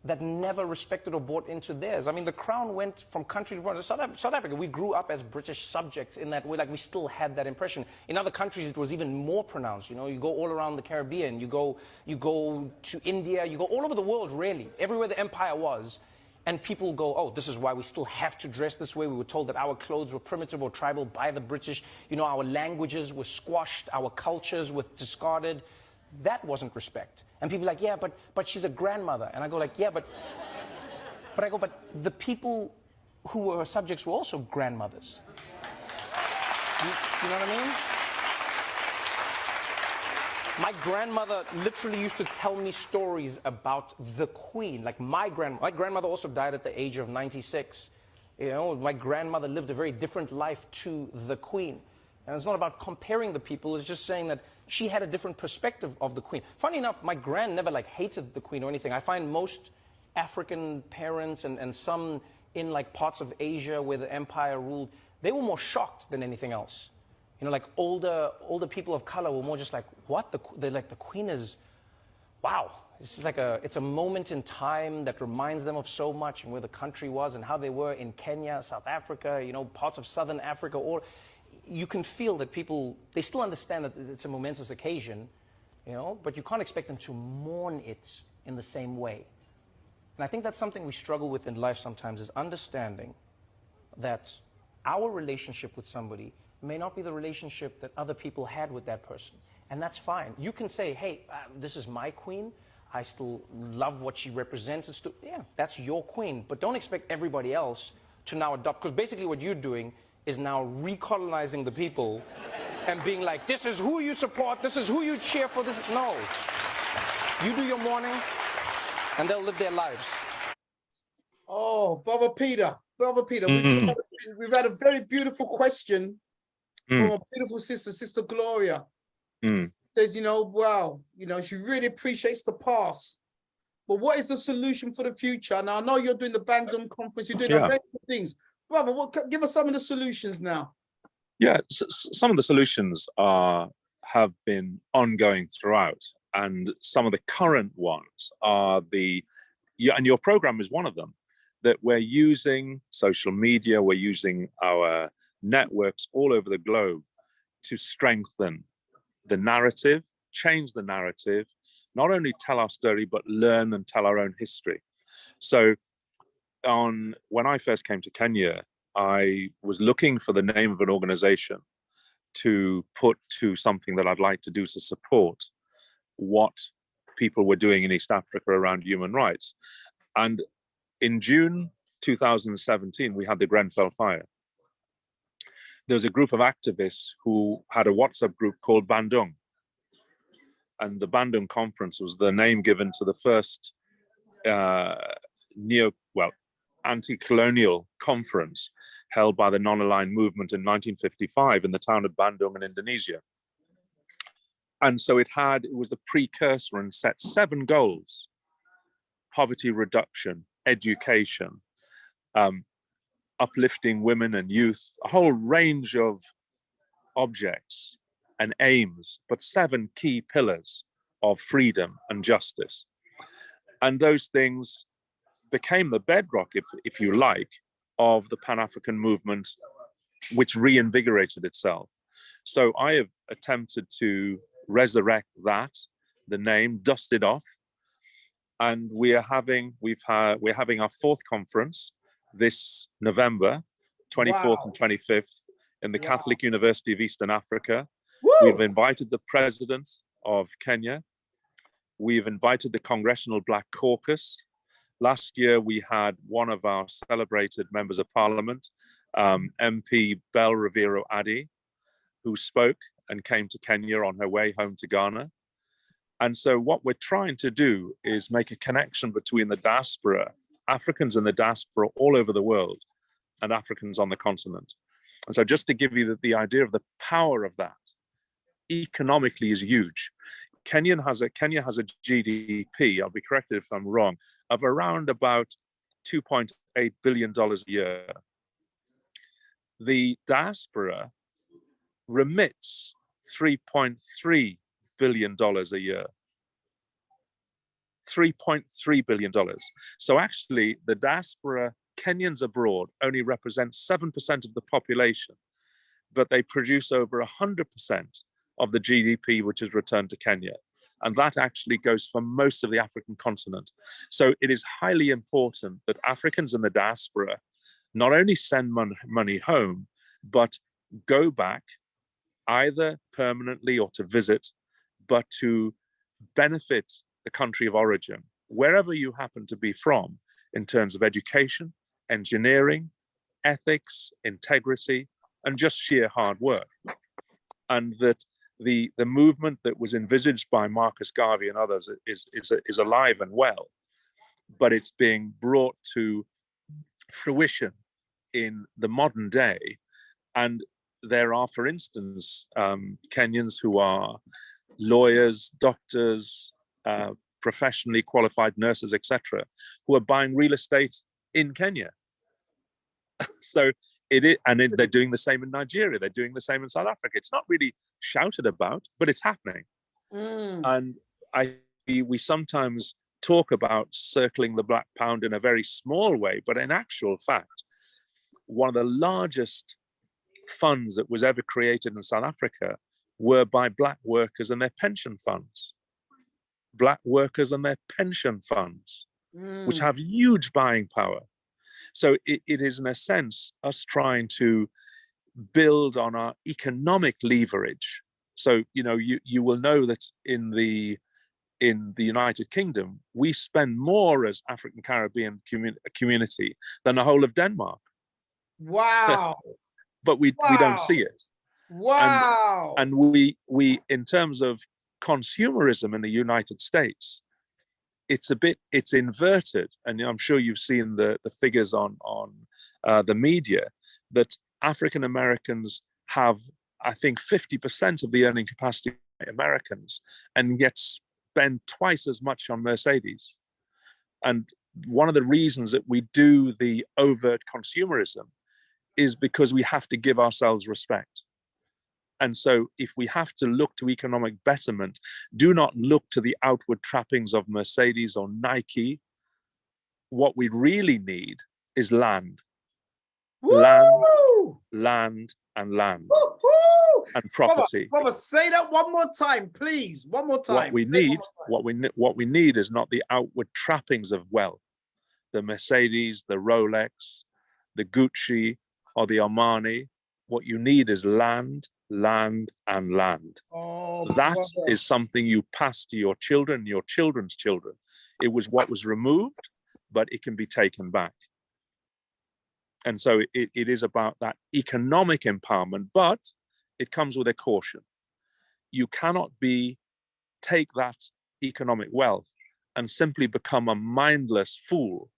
that never respected or bought into theirs. I mean, the Crown went from country to country. South Africa, we grew up as British subjects in that way, like we still had that impression. In other countries, it was even more pronounced. You know, you go all around the Caribbean, you go to India, you go all over the world, really, everywhere the empire was. And people go, oh, this is why we still have to dress this way. We were told that our clothes were primitive or tribal by the British. You know, our languages were squashed, our cultures were discarded. That wasn't respect. And people are like, yeah, but she's a grandmother. And I go like, yeah, but the people who were her subjects were also grandmothers. You know what I mean? My grandmother literally used to tell me stories about the Queen. Like my grandmother also died at the age of 96. You know, my grandmother lived a very different life to the Queen. And it's not about comparing the people, it's just saying that she had a different perspective of the Queen. Funny enough, my grand never like hated the Queen or anything. I find most African parents and some in like parts of Asia where the empire ruled, they were more shocked than anything else. You know, like older people of color were more just like, what? They're like, the Queen is, wow. This is like it's a moment in time that reminds them of so much and where the country was and how they were in Kenya, South Africa, you know, parts of Southern Africa. Or you can feel that people, they still understand that it's a momentous occasion, you know, but you can't expect them to mourn it in the same way. And I think that's something we struggle with in life sometimes, is understanding that our relationship with somebody may not be the relationship that other people had with that person. And that's fine. You can say, hey, this is my queen. I still love what she represents. Yeah, that's your queen. But don't expect everybody else to now adopt. Because basically what you're doing is now recolonizing the people and being like, this is who you support. This is who you cheer for. No. You do your mourning and they'll live their lives. Oh, Brother Peter, we've had a very beautiful question from a beautiful sister, Sister Gloria. Says, you know, wow, you know, she really appreciates the past. But what is the solution for the future? Now, I know you're doing the Bandung conference, you're doing a range of things. Brother, give us some of the solutions now. Yeah, some of the solutions have been ongoing throughout. And some of the current ones are and your program is one of them, that we're using social media, we're using our networks all over the globe to strengthen the narrative, change the narrative, not only tell our story, but learn and tell our own history. So when I first came to Kenya, I was looking for the name of an organization to put to something that I'd like to do to support what people were doing in East Africa around human rights. And in June 2017, we had the Grenfell fire. There was a group of activists who had a WhatsApp group called Bandung. And the Bandung conference was the name given to the first anti-colonial conference held by the non-aligned movement in 1955 in the town of Bandung in Indonesia. And so it was the precursor and set 7 goals: poverty reduction, education, uplifting women and youth, a whole range of objects and aims, but 7 key pillars of freedom and justice. And those things became the bedrock, if you like, of the Pan-African movement, which reinvigorated itself. So I have attempted to resurrect the name, dust it off, and we're having our 4th conference this November, 24th and 25th, in the Catholic University of Eastern Africa. Woo! We've invited the President of Kenya. We've invited the Congressional Black Caucus. Last year, we had one of our celebrated members of Parliament, MP Belle Rivero Addy, who spoke and came to Kenya on her way home to Ghana. And so what we're trying to do is make a connection between the diaspora, Africans in the diaspora all over the world, and Africans on the continent. And so just to give you the idea of the power of that, economically is huge. Kenya has a GDP, I'll be corrected if I'm wrong, of around about $2.8 billion a year. The diaspora remits $3.3 billion a year. $3.3 billion. So actually, the diaspora Kenyans abroad only represent 7% of the population, but they produce over 100% of the GDP which is returned to Kenya. And that actually goes for most of the African continent. So it is highly important that Africans in the diaspora not only send money home, but go back either permanently or to visit, but to benefit the country of origin, wherever you happen to be from, in terms of education, engineering, ethics, integrity, and just sheer hard work. And that the movement that was envisaged by Marcus Garvey and others is alive and well, but it's being brought to fruition in the modern day. And there are, for instance, Kenyans who are lawyers, doctors, professionally qualified nurses, etc., who are buying real estate in Kenya. So they're doing the same in Nigeria. They're doing the same in South Africa. It's not really shouted about, but it's happening. And we sometimes talk about circling the black pound in a very small way, but in actual fact, one of the largest funds that was ever created in South Africa were by black workers and their pension funds. Black workers and their pension funds, which have huge buying power. So it is, in a sense, us trying to build on our economic leverage. So, you will know that in the United Kingdom, we spend more as African Caribbean community than the whole of Denmark. Wow. But we don't see it. Wow. And we in terms of consumerism in the United States, it's inverted. And I'm sure you've seen the figures on the media that African Americans have, I think, 50% of the earning capacity of Americans, and yet spend twice as much on Mercedes. And one of the reasons that we do the overt consumerism is because we have to give ourselves respect. And so if we have to look to economic betterment, do not look to the outward trappings of Mercedes or Nike. What we really need is land. Woo! Land, and land. Woo-hoo! And property. Brother, say that one more time, please. One more time. What we need is not the outward trappings of wealth. The Mercedes, the Rolex, the Gucci, or the Armani. What you need is land, land, and land. That is something you pass to your children, your children's children. It was what was removed, but it can be taken back. And so it is about that economic empowerment, but it comes with a caution. You cannot take that economic wealth and simply become a mindless fool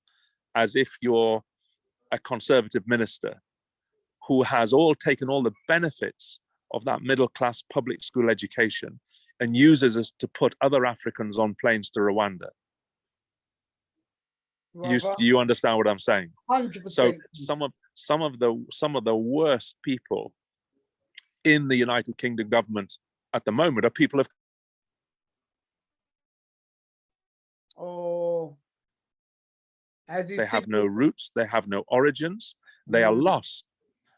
as if you're a conservative minister who has taken all the benefits of that middle-class public school education and uses it to put other Africans on planes to Rwanda. You understand what I'm saying? 100%. So some of the worst people in the United Kingdom government at the moment are people of. They have no roots. They have no origins. They are lost.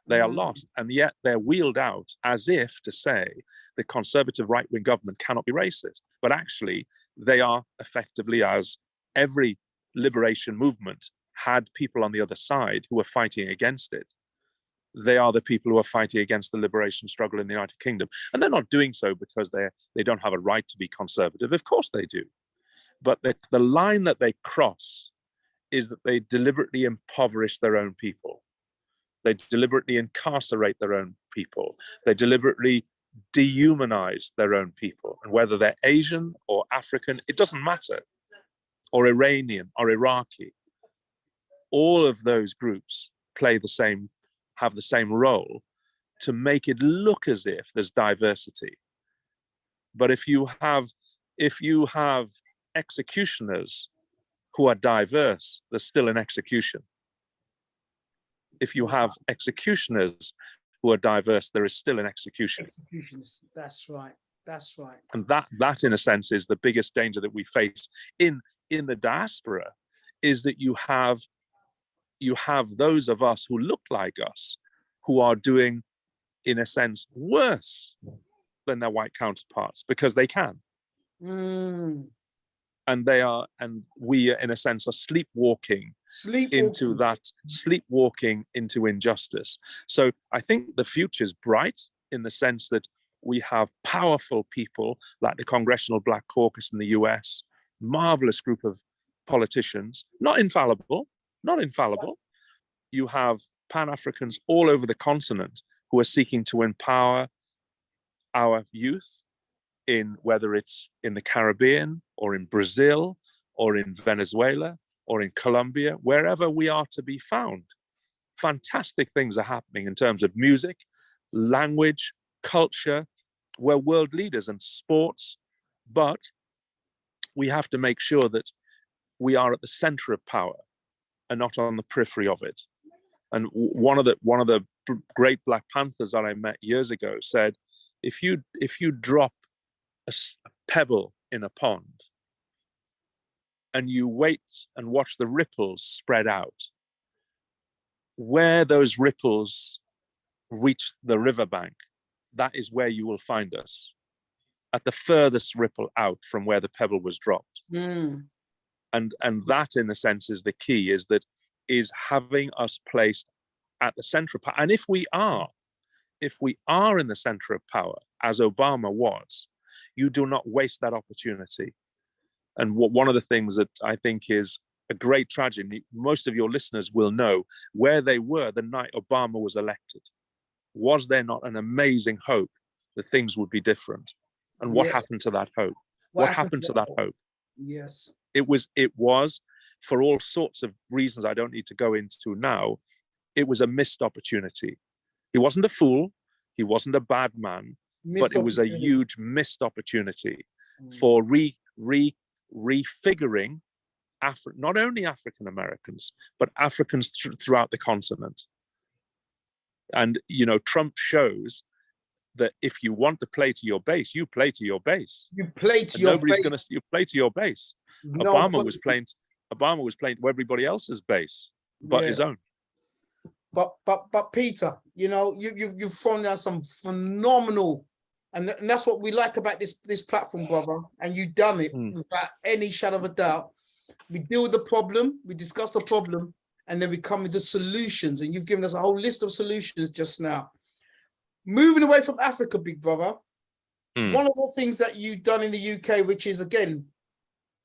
They are lost, and yet they're wheeled out as if to say the conservative right-wing government cannot be racist. But actually, they are effectively, as every liberation movement had people on the other side who were fighting against it. They are the people who are fighting against the liberation struggle in the United Kingdom. And they're not doing so because they don't have a right to be conservative. Of course they do. But the line that they cross is that they deliberately impoverish their own people. They deliberately incarcerate their own people. They deliberately dehumanize their own people. And whether they're Asian or African, it doesn't matter. Or Iranian or Iraqi. All of those groups have the same role to make it look as if there's diversity. But if you have executioners who are diverse, they're still in execution. If you have executioners who are diverse, there is still an execution. Executions, that's right. That's right. And that in a sense is the biggest danger that we face in the diaspora, is that you have those of us who look like us who are doing, in a sense, worse than their white counterparts because they can. Mm. And we, in a sense, are sleepwalking into injustice. So I think the future is bright in the sense that we have powerful people like the Congressional Black Caucus in the US, marvelous group of politicians, not infallible. You have Pan-Africans all over the continent who are seeking to empower our youth, in whether it's in the Caribbean or in Brazil or in Venezuela or in Colombia, wherever we are to be found. Fantastic things are happening in terms of music, language, culture. We're world leaders in sports, but we have to make sure that we are at the center of power and not on the periphery of it. And one of the great Black Panthers that I met years ago said, if you drop a pebble in a pond and you wait and watch the ripples spread out, where those ripples reach the riverbank, that is where you will find us, at the furthest ripple out from where the pebble was dropped. Mm. And that, in a sense, is the key, is having us placed at the center of power. And if we are in the center of power, as Obama was, you do not waste that opportunity. And one of the things that I think is a great tragedy, most of your listeners will know where they were the night Obama was elected. Was there not an amazing hope that things would be different? And what happened to that hope? What happened to that hope? Yes. It was, for all sorts of reasons I don't need to go into now, it was a missed opportunity. He wasn't a fool. He wasn't a bad man, but it was a huge missed opportunity for refiguring not only African Americans, but Africans throughout the continent. And, Trump shows that if you want to play to your base, you play to your base. You play to your base. You play to your base. No, Obama was playing to everybody else's base, but his own. But Peter, you've thrown down some phenomenal, and that's what we like about this platform, brother. And you've done it without any shadow of a doubt. We deal with the problem, we discuss the problem, and then we come with the solutions. And you've given us a whole list of solutions just now. Moving away from Africa, big brother. One of the things that you've done in the UK, which is, again,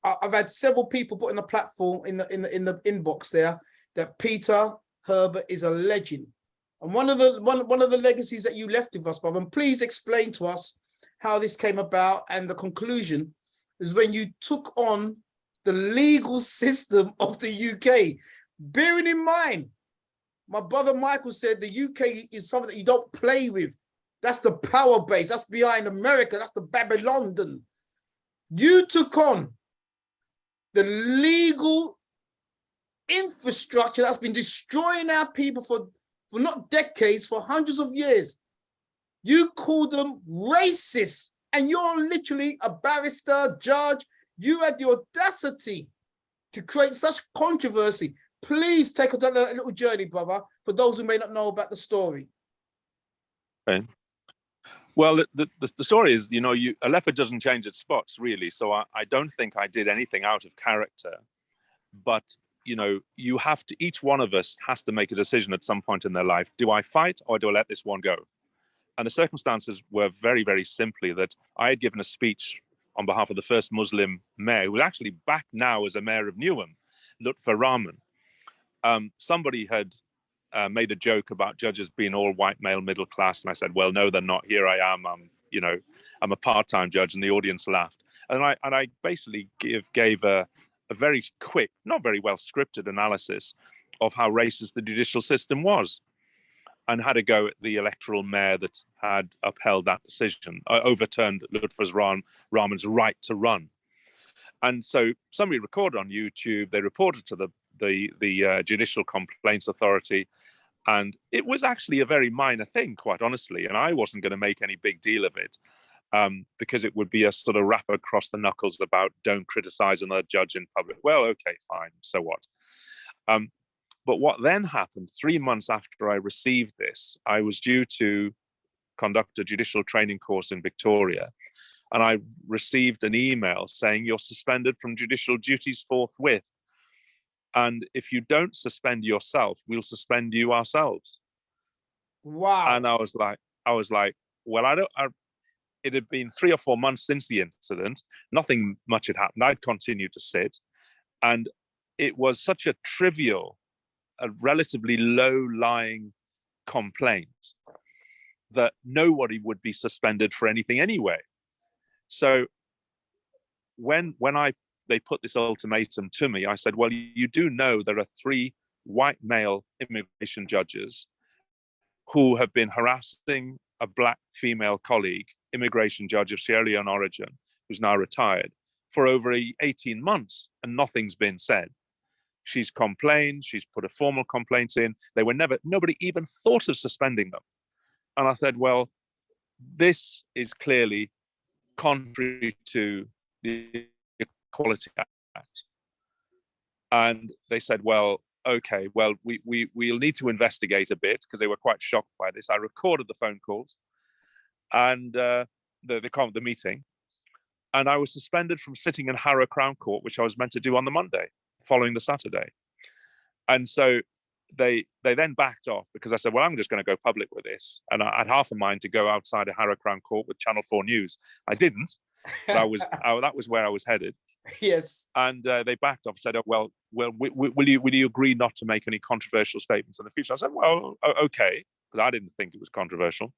I've had several people put in the platform in the inbox there that Peter Herbert is a legend. And one of the legacies that you left with us, brother, and please explain to us how this came about, and the conclusion is when you took on the legal system of the UK. Bearing in mind, my brother Michael said the UK is something that you don't play with. That's the power base. That's behind America. That's the Babylon. You took on the legal infrastructure that's been destroying our people for not decades, for hundreds of years. You call them racist, and you're literally a barrister, judge. You had the audacity to create such controversy. Please take us on a little journey, brother, for those who may not know about the story. Okay. Well, the story is, a leopard doesn't change its spots, really. So I don't think I did anything out of character. But, you have to, each one of us has to make a decision at some point in their life. Do I fight or do I let this one go? And the circumstances were very, very simply that I had given a speech on behalf of the first Muslim mayor, who was actually back now as a mayor of Newham, Lutfur Rahman. Somebody had made a joke about judges being all white, male, middle class. And I said, well, no, they're not. Here I am. I'm a part-time judge, and the audience laughed. And I basically gave a very quick, not very well scripted analysis of how racist the judicial system was, and had a go at the electoral mayor that had upheld that decision, overturned Lutfur Rahman's right to run. And so somebody recorded on YouTube, they reported to the Judicial Complaints Authority, and it was actually a very minor thing, quite honestly, and I wasn't going to make any big deal of it, because it would be a sort of rap across the knuckles about don't criticize another judge in public. Well, okay, fine, so what? But what then happened, 3 months after I received this, I was due to conduct a judicial training course in Victoria, And I received an email saying, you're suspended from judicial duties forthwith. And if you don't suspend yourself, we'll suspend you ourselves. Wow. And I was like, well, it had been 3 or 4 months since the incident. Nothing much had happened. I'd continued to sit. And it was such a trivial, a relatively low-lying complaint that nobody would be suspended for anything anyway. So when they put this ultimatum to me, I said, well, you do know there are 3 white male immigration judges who have been harassing a black female colleague, immigration judge of Sierra Leone origin, who's now retired, for over 18 months, and nothing's been said. She's complained, she's put a formal complaint in. Nobody even thought of suspending them. And I said, well, this is clearly contrary to the Equality Act. And they said, well, okay, well, we'll need to investigate a bit, because they were quite shocked by this. I recorded the phone calls and the meeting, and I was suspended from sitting in Harrow Crown Court, which I was meant to do on the Monday following the Saturday. And so they then backed off, because I said, well, I'm just going to go public with this. And I had half a mind to go outside of Harrow Crown Court with Channel 4 News. I didn't, but that was where I was headed. Yes. And they backed off and said, oh, well, will you agree not to make any controversial statements in the future? I said, well, okay, because I didn't think it was controversial.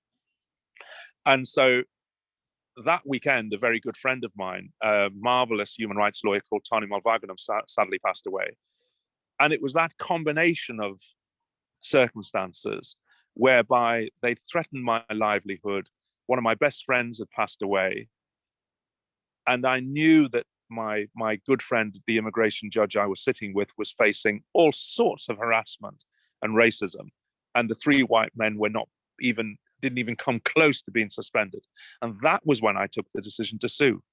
And so that weekend, a very good friend of mine, a marvelous human rights lawyer called Tony Mulvaganam, sadly passed away. And it was that combination of circumstances whereby they'd threatened my livelihood. One of my best friends had passed away. And I knew that my good friend, the immigration judge I was sitting with, was facing all sorts of harassment and racism. And the 3 white men didn't even come close to being suspended. And that was when I took the decision to sue.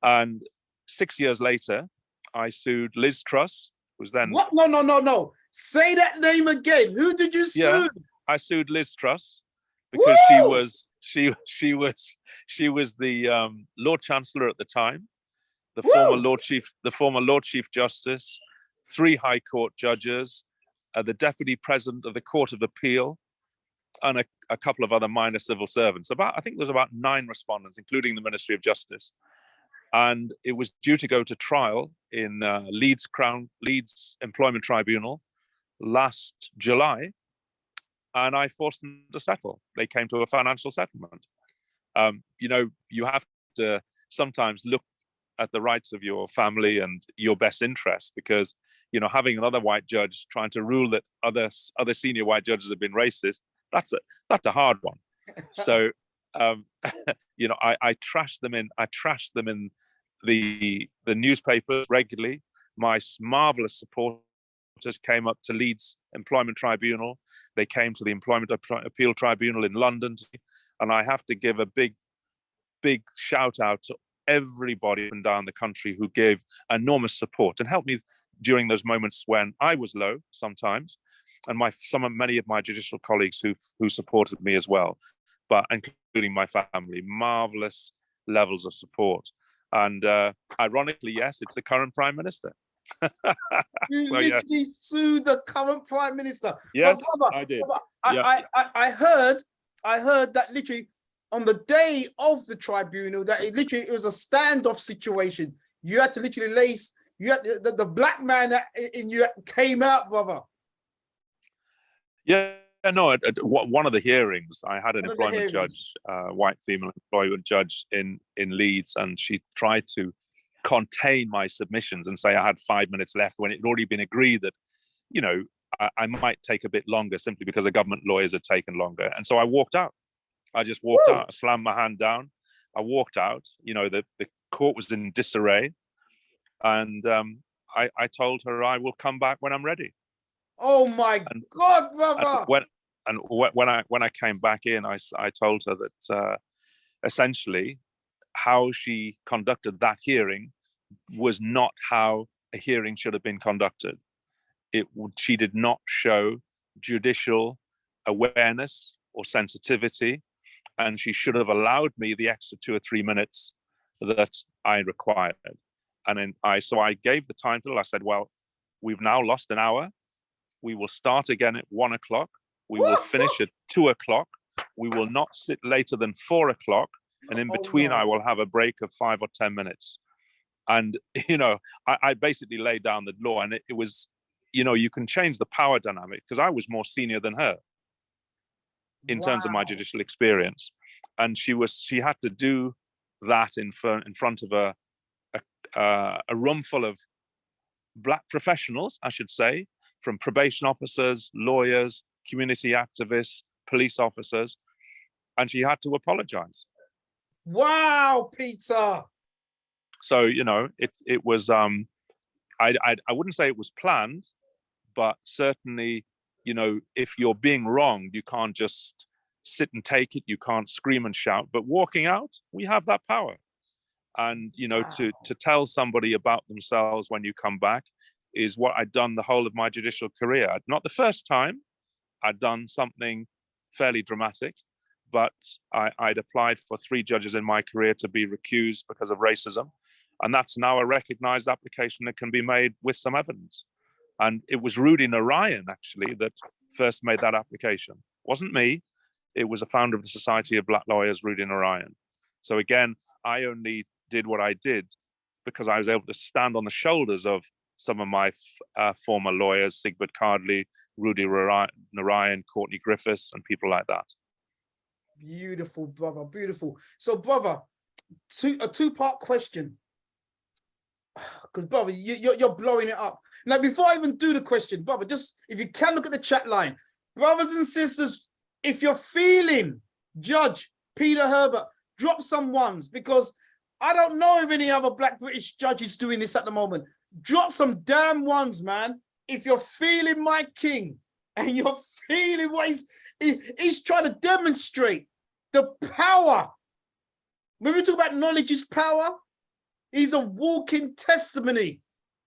And 6 years later, I sued Liz Truss, who was then... What? No. Say that name again. Who did you sue? Yeah, I sued Liz Truss because she was the Lord Chancellor at the time, the former Lord Chief Justice, 3 High Court judges, the Deputy President of the Court of Appeal, and a couple of other minor civil servants. I think there was about 9 respondents, including the Ministry of Justice. And it was due to go to trial in Leeds Employment Tribunal last July. And I forced them to settle. They came to a financial settlement. You have to sometimes look at the rights of your family and your best interest, because, having another white judge trying to rule that other senior white judges have been racist, that's a hard one. So, I trash them in the newspapers regularly. My marvelous supporters came up to Leeds Employment Tribunal. They came to the Employment Appeal Tribunal in London. And I have to give a big shout out to everybody up and down the country who gave enormous support and helped me during those moments when I was low sometimes, and many of my judicial colleagues who supported me as well, but including my family. Marvelous levels of support. And ironically, yes, it's the current Prime Minister. You literally sued the current Prime Minister. Yes, brother, I did. I heard that literally on the day of the tribunal that it was a standoff situation. You had to literally the black man in you came out, brother. Yeah, no. At one of the hearings, I had an employment judge, white female employment judge in Leeds, and she tried to contain my submissions and say I had 5 minutes left when it had already been agreed that, I might take a bit longer simply because the government lawyers had taken longer. And so I walked out. I just walked out. I slammed my hand down. I walked out. The court was in disarray, and I told her I will come back when I'm ready. Oh my God, brother! When I came back in, I told her that essentially how she conducted that hearing was not how a hearing should have been conducted. She did not show judicial awareness or sensitivity, and she should have allowed me the extra 2 or 3 minutes that I required. And then I gave the timetable. I said, well, we've now lost an hour. We will start again at 1 o'clock. We will finish at 2 o'clock. We will not sit later than 4 o'clock. And in between, I will have a break of 5 or 10 minutes. And, I basically laid down the law, and it was, you can change the power dynamic, because I was more senior than her in terms of my judicial experience. And she had to do that in front of a room full of Black professionals, I should say, from probation officers, lawyers, community activists, police officers, and she had to apologize. Wow, Peter. So, it was, I wouldn't say it was planned, but certainly, if you're being wronged, you can't just sit and take it. You can't scream and shout, but walking out, we have that power. And, to tell somebody about themselves when you come back is what I'd done the whole of my judicial career. Not the first time I'd done something fairly dramatic, but I'd applied for 3 judges in my career to be recused because of racism. And that's now a recognized application that can be made with some evidence. And it was Rudy Narayan, actually, that first made that application. It wasn't me. It was a founder of the Society of Black Lawyers, Rudy Narayan. So again, I only did what I did because I was able to stand on the shoulders of some of my former lawyers, Sigbert Cardley, Rudy Narayan, Courtney Griffiths, and people like that. Beautiful, brother, beautiful. So, brother, a two-part question. Because, brother, you're blowing it up. Now, before I even do the question, brother, just if you can look at the chat line. Brothers and sisters, if you're feeling Judge Peter Herbert, drop some ones, because I don't know if any other Black British judges doing this at the moment. Drop some damn ones, man. If you're feeling my king and you're feeling what he's trying to demonstrate, the power. When we talk about knowledge is power, he's a walking testimony.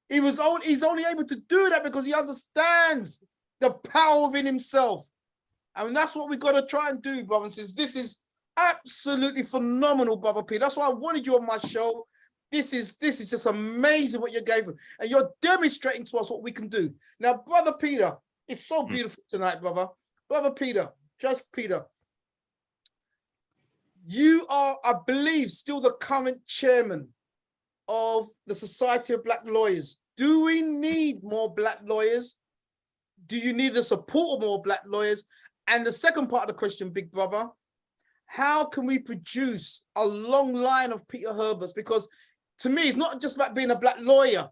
He's only able to do that because he understands the power within himself. And that's what we've got to try and do, brother and sisters. This is absolutely phenomenal, brother Peter. That's why I wanted you on my show. This is just amazing what you gave him. And you're demonstrating to us what we can do. Now, brother Peter, it's so beautiful tonight, brother. Brother Peter, Judge Peter, you are, I believe, still the current chairman of the Society of Black Lawyers. Do we need more Black lawyers? Do you need the support of more Black lawyers? And the second part of the question, big brother, how can we produce a long line of Peter Herberts? Because to me, it's not just about being a Black lawyer.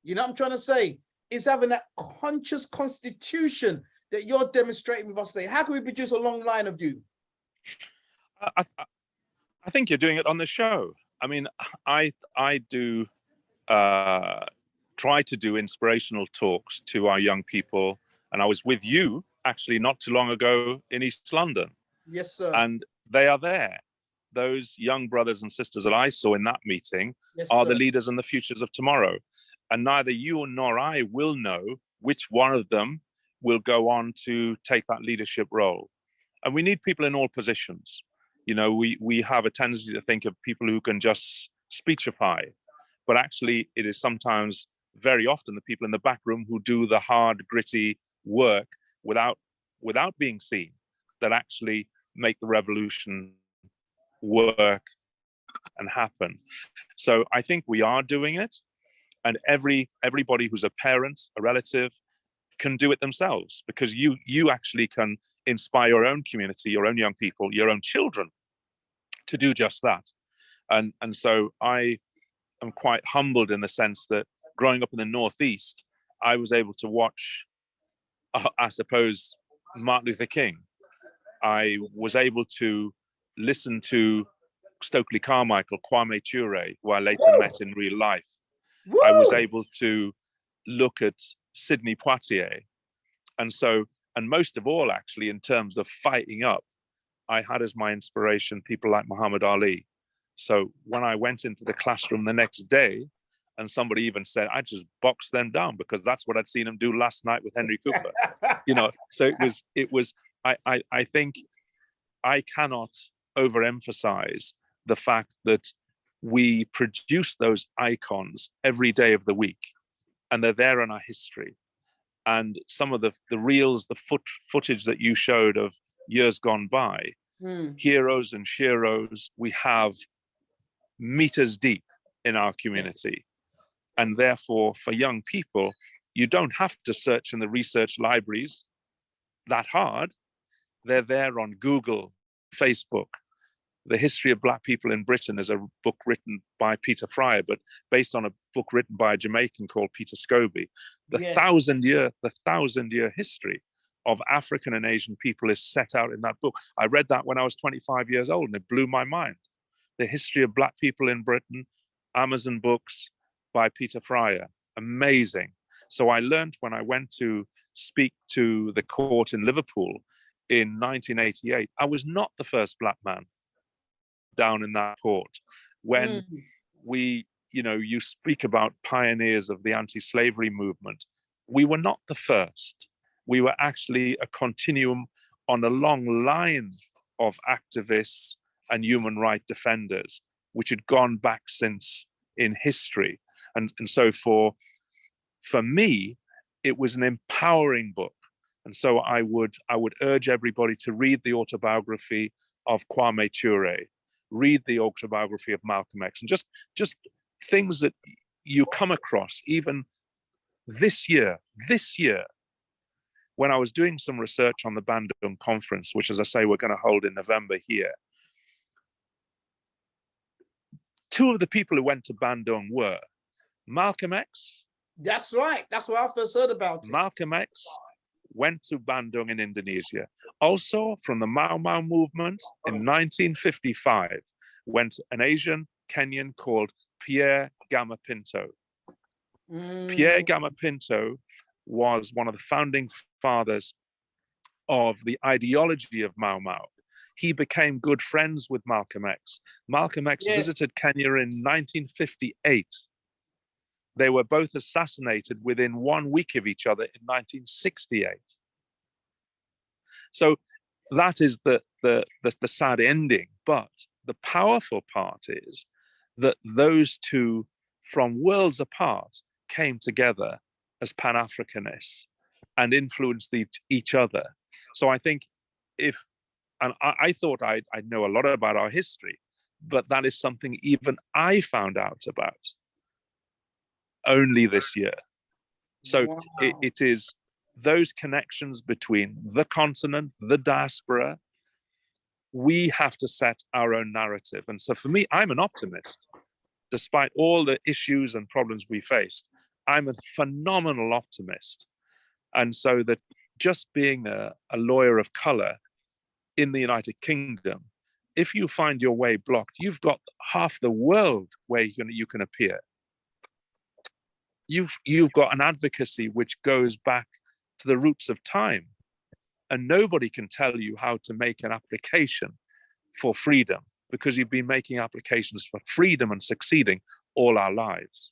You know what I'm trying to say? It's having that conscious constitution that you're demonstrating with us today. How can we produce a long line of you? I think you're doing it on the show. I mean, I do try to do inspirational talks to our young people. And I was with you actually not too long ago in East London. Yes, sir. And they are there. Those young brothers and sisters that I saw in that meeting are the leaders and the futures of tomorrow. And neither you nor I will know which one of them will go on to take that leadership role. And we need people in all positions. You know, we have a tendency to think of people who can just speechify, but actually it is sometimes very often the people in the back room who do the hard, gritty work without being seen that actually make the revolution work and happen. So I think we are doing it, and everybody who's a parent, a relative, can do it themselves, because you actually can inspire your own community, your own young people, your own children to do just that. And so I am quite humbled in the sense that growing up in the Northeast, I was able to watch, I suppose, Martin Luther King. I was able to listen to Stokely Carmichael, Kwame Ture, who I later met in real life. I was able to look at Sidney Poitier. And most of all, actually, in terms of fighting up, I had as my inspiration people like Muhammad Ali. So when I went into the classroom the next day, and somebody even said, I just boxed them down because that's what I'd seen him do last night with Henry Cooper. You know, so it was, I think I cannot overemphasize the fact that we produce those icons every day of the week, and they're there in our history. And some of the reels, the footage that you showed of years gone by, heroes and sheroes, we have meters deep in our community. And therefore, for young people, you don't have to search in the research libraries that hard. They're there on Google, Facebook. The History of Black People in Britain is a book written by Peter Fryer, but based on a book written by a Jamaican called Peter Scobie. The thousand-year history of African and Asian people is set out in that book. I read that when I was 25 years old, and it blew my mind. The History of Black People in Britain, Amazon Books by Peter Fryer. Amazing. So I learned when I went to speak to the court in Liverpool in 1988, I was not the first Black man down in that court. When you speak about pioneers of the anti-slavery movement, we were not the first. We were actually a continuum on a long line of activists and human rights defenders, which had gone back since in history. And so for me, it was an empowering book. And so I would urge everybody to read the autobiography of Kwame Ture, read the autobiography of Malcolm X, and just things that you come across even this year, when I was doing some research on the Bandung conference, which, as I say, we're going to hold in November here. Two of the people who went to Bandung were Malcolm X. That's right. That's what I first heard about it. Malcolm X went to Bandung in Indonesia. Also, from the Mau Mau movement in 1955, went an Asian Kenyan called Pierre Gama Pinto. Pierre Gama Pinto was one of the founding fathers of the ideology of Mau Mau. He became good friends with Malcolm X. Malcolm X visited Kenya in 1958. They were both assassinated within 1 week of each other in 1968. So that is the sad ending. But the powerful part is that those two, from worlds apart, came together as Pan-Africanists and influenced each other. So I think I thought I know a lot about our history, but that is something even I found out about only this year. So it is those connections between the continent, the diaspora. We have to set our own narrative. And so for me, I'm an optimist. Despite all the issues and problems we faced, I'm a phenomenal optimist. And so that just being a lawyer of color in the United Kingdom, if you find your way blocked, you've got half the world where you can appear. You've got an advocacy which goes back to the roots of time, and nobody can tell you how to make an application for freedom, because you've been making applications for freedom and succeeding all our lives.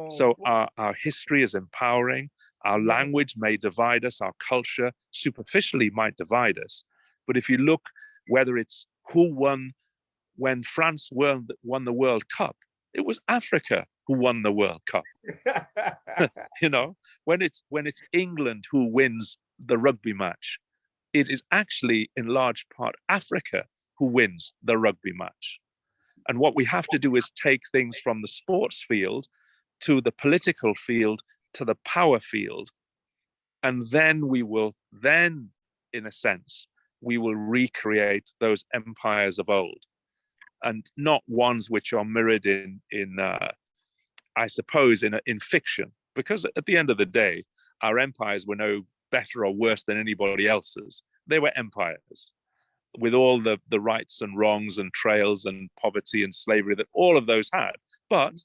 So our history is empowering. Our language may divide us, our culture superficially might divide us. But if you look, whether it's who won, when France won the World Cup, it was Africa who won the World Cup. When it's England who wins the rugby match, it is actually in large part Africa who wins the rugby match. And what we have to do is take things from the sports field to the political field to the power field. And then in a sense, we will recreate those empires of old, and not ones which are mirrored in fiction, because at the end of the day, our empires were no better or worse than anybody else's. They were empires with all the rights and wrongs and trails and poverty and slavery that all of those had, but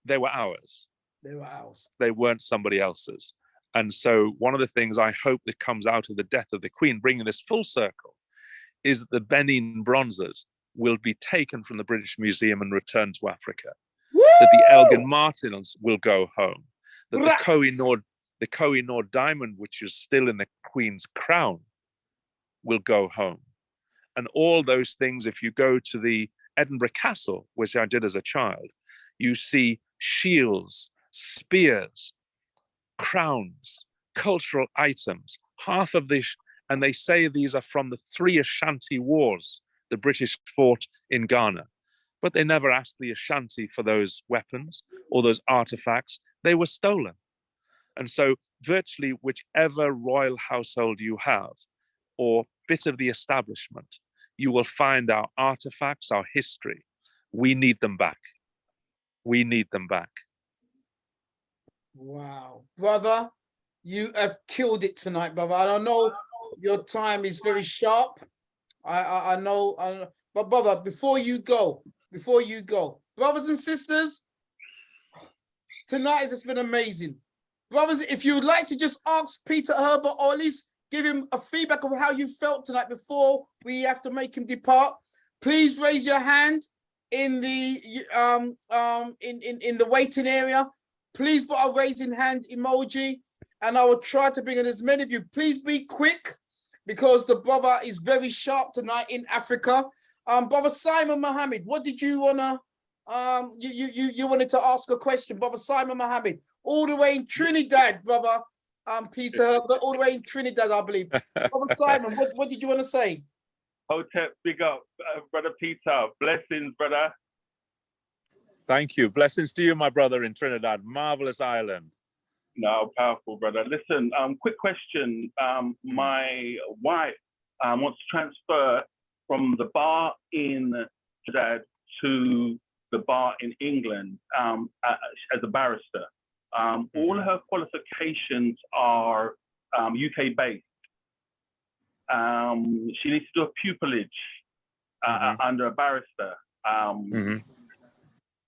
they were ours. They were ours. They weren't somebody else's. And so one of the things I hope that comes out of the death of the Queen, bringing this full circle, is that the Benin bronzes will be taken from the British Museum and returned to Africa. Woo! That the Elgin Martins will go home. That the Koh-i-Noor diamond, which is still in the Queen's crown, will go home. And all those things, if you go to the Edinburgh Castle, which I did as a child, you see shields, spears, crowns, cultural items, half of this, and they say these are from the 3 Ashanti Wars the British fought in Ghana. But they never asked the Ashanti for those weapons or those artifacts. They were stolen. And so virtually whichever royal household you have or bit of the establishment, you will find our artifacts, our history. We need them back. We need them back. Wow, brother, you have killed it tonight, brother. I don't know your time is very sharp. I know, but brother, before you go, brothers and sisters, tonight has just been amazing. Brothers, if you would like to just ask Peter Herbert, or at least give him a feedback of how you felt tonight before we have to make him depart, please raise your hand in the in the waiting area. Please put a raising hand emoji, and I will try to bring in as many of you. Please be quick, because the brother is very sharp tonight in Africa. Brother Simon Mohammed, what did you wanna? You wanted to ask a question, Brother Simon Mohammed, all the way in Trinidad, brother. Peter Herbert, all the way in Trinidad, I believe. Brother Simon, what did you want to say? Hotep, big up, Brother Peter. Blessings, brother. Thank you. Blessings to you, my brother in Trinidad. Marvelous island. No, powerful, brother. Listen, quick question. My wife wants to transfer from the bar in Trinidad to the bar in England as a barrister. All her qualifications are UK based. She needs to do a pupillage under a barrister.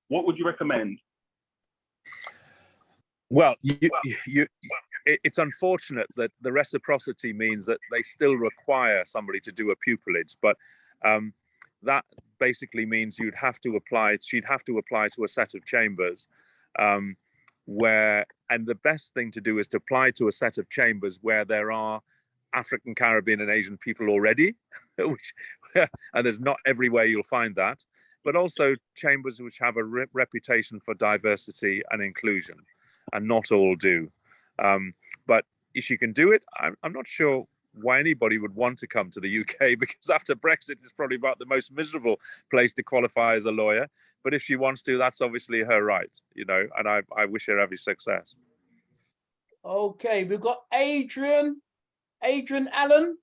What would you recommend? Well, it's unfortunate that the reciprocity means that they still require somebody to do a pupillage, but that basically means she'd have to apply to a set of chambers and the best thing to do is to apply to a set of chambers where there are African, Caribbean and Asian people already, and there's not everywhere you'll find that, but also chambers which have a reputation for diversity and inclusion, and not all do. But if she can do it, I'm not sure why anybody would want to come to the UK, because after Brexit, it's probably about the most miserable place to qualify as a lawyer. But if she wants to, that's obviously her right, and I wish her every success. Okay, we've got Adrian Allen.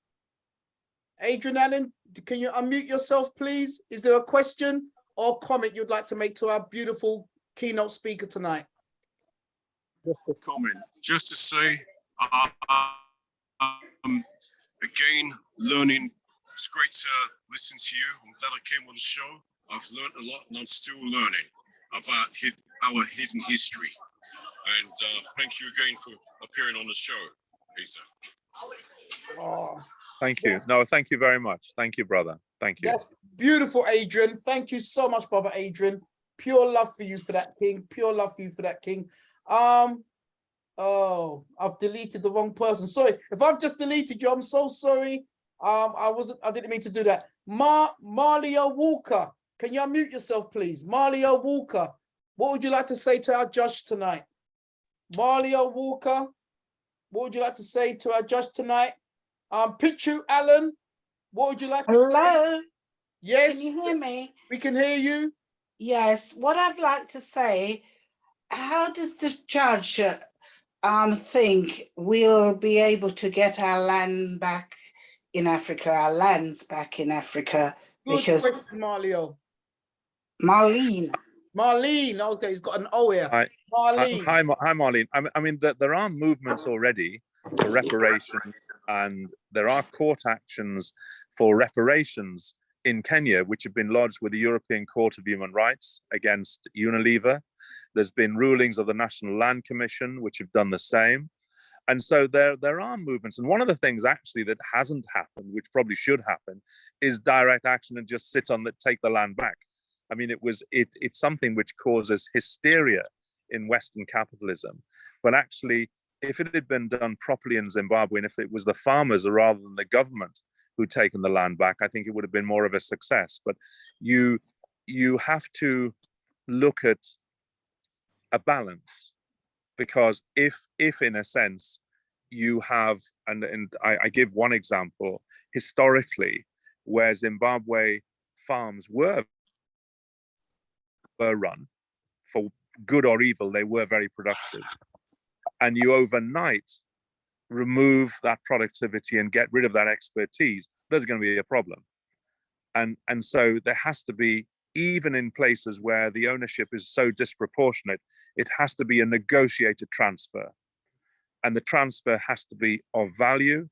Adrian Allen, can you unmute yourself, please? Is there a question or comment you'd like to make to our beautiful keynote speaker tonight? Just a comment, just to say, again, learning. It's great to listen to you. I'm glad I came on the show. I've learned a lot, and I'm still learning about our hidden history. And thank you again for appearing on the show, Peter. Oh, thank you. yes. No, thank you very much. Thank you, brother. Thank you. That's beautiful, Adrian. Thank you so much, brother Adrian. Pure love for you for that, King. Pure love for you for that, King. Oh, I've deleted the wrong person. Sorry. If I've just deleted you, I'm so sorry. I didn't mean to do that. Marlia Walker. Can you unmute yourself, please? Marlia Walker. What would you like to say to our judge tonight? Marlia Walker. What would you like to say to our judge tonight? Pichu Allen. What would you like to say? Hello. Yes. Can you hear me? We can hear you. Yes. What I'd like to say, how does the judge think we'll be able to get our land back in Africa, our lands back in Africa? Good because question, Marlene. Marlene. Okay, he's got an O here. Hi, Marlene. hi, Marlene. I mean, there are movements already for reparations, and there are court actions for reparations in Kenya, which have been lodged with the European Court of Human Rights against Unilever. There's been rulings of the National Land Commission, which have done the same. And so there are movements. And one of the things actually that hasn't happened, which probably should happen, is direct action and just take the land back. I mean, it's something which causes hysteria in Western capitalism. But actually, if it had been done properly in Zimbabwe, and if it was the farmers rather than the government who'd taken the land back, I think it would have been more of a success. But you have to look at a balance, because if in a sense you have, and I give one example, historically, where Zimbabwe farms were run, for good or evil, they were very productive, and you overnight remove that productivity and get rid of that expertise, there's going to be a problem. And so there has to be, even in places where the ownership is so disproportionate, it has to be a negotiated transfer, and the transfer has to be of value,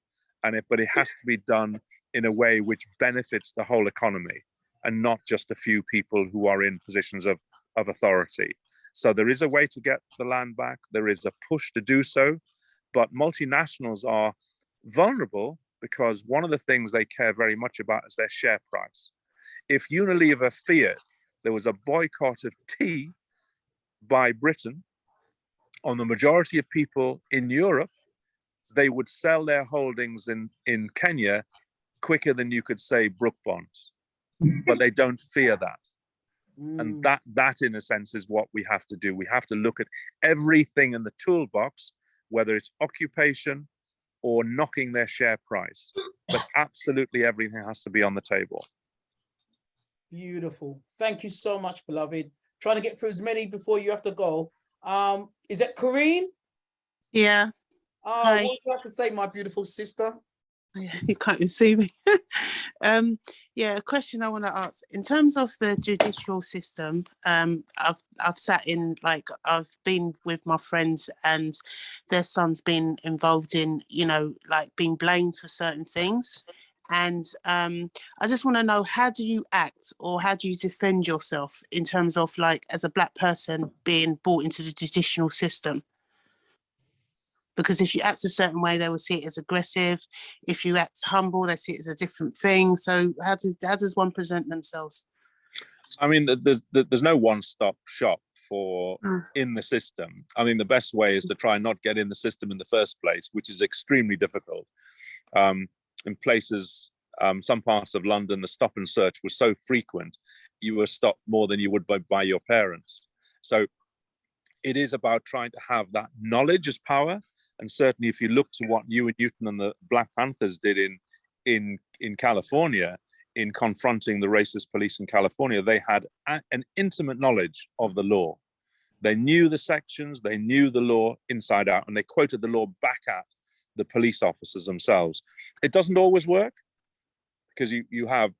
but it has to be done in a way which benefits the whole economy and not just a few people who are in positions of authority. So there is a way to get the land back. There is a push to do so, but multinationals are vulnerable because one of the things they care very much about is their share price. If Unilever feared there was a boycott of tea by Britain on the majority of people in Europe, they would sell their holdings in Kenya quicker than you could say Brook bonds. But they don't fear that. And that in a sense is what we have to do. We have to look at everything in the toolbox, whether it's occupation or knocking their share price, but absolutely everything has to be on the table. Beautiful. Thank you so much, beloved. Trying to get through as many before you have to go. Is that Corinne? Yeah. What would you like to say, my beautiful sister? You can't see me. Yeah, a question I want to ask in terms of the judicial system. I've sat in, like, I've been with my friends and their son's been involved in, you know, like being blamed for certain things. And I just want to know, how do you act or how do you defend yourself in terms of, like, as a Black person being brought into the judicial system? Because if you act a certain way, they will see it as aggressive. If you act humble, they see it as a different thing. So how does one present themselves? I mean, there's no one-stop shop for in the system. I mean, the best way is to try and not get in the system in the first place, which is extremely difficult. In places, some parts of London, the stop and search was so frequent, you were stopped more than you would by your parents. So it is about trying to have that knowledge as power. And certainly if you look to what Huey Newton and the Black Panthers did in California, in confronting the racist police in California, they had an intimate knowledge of the law. They knew the sections, they knew the law inside out, and they quoted the law back at the police officers themselves. It doesn't always work, because you have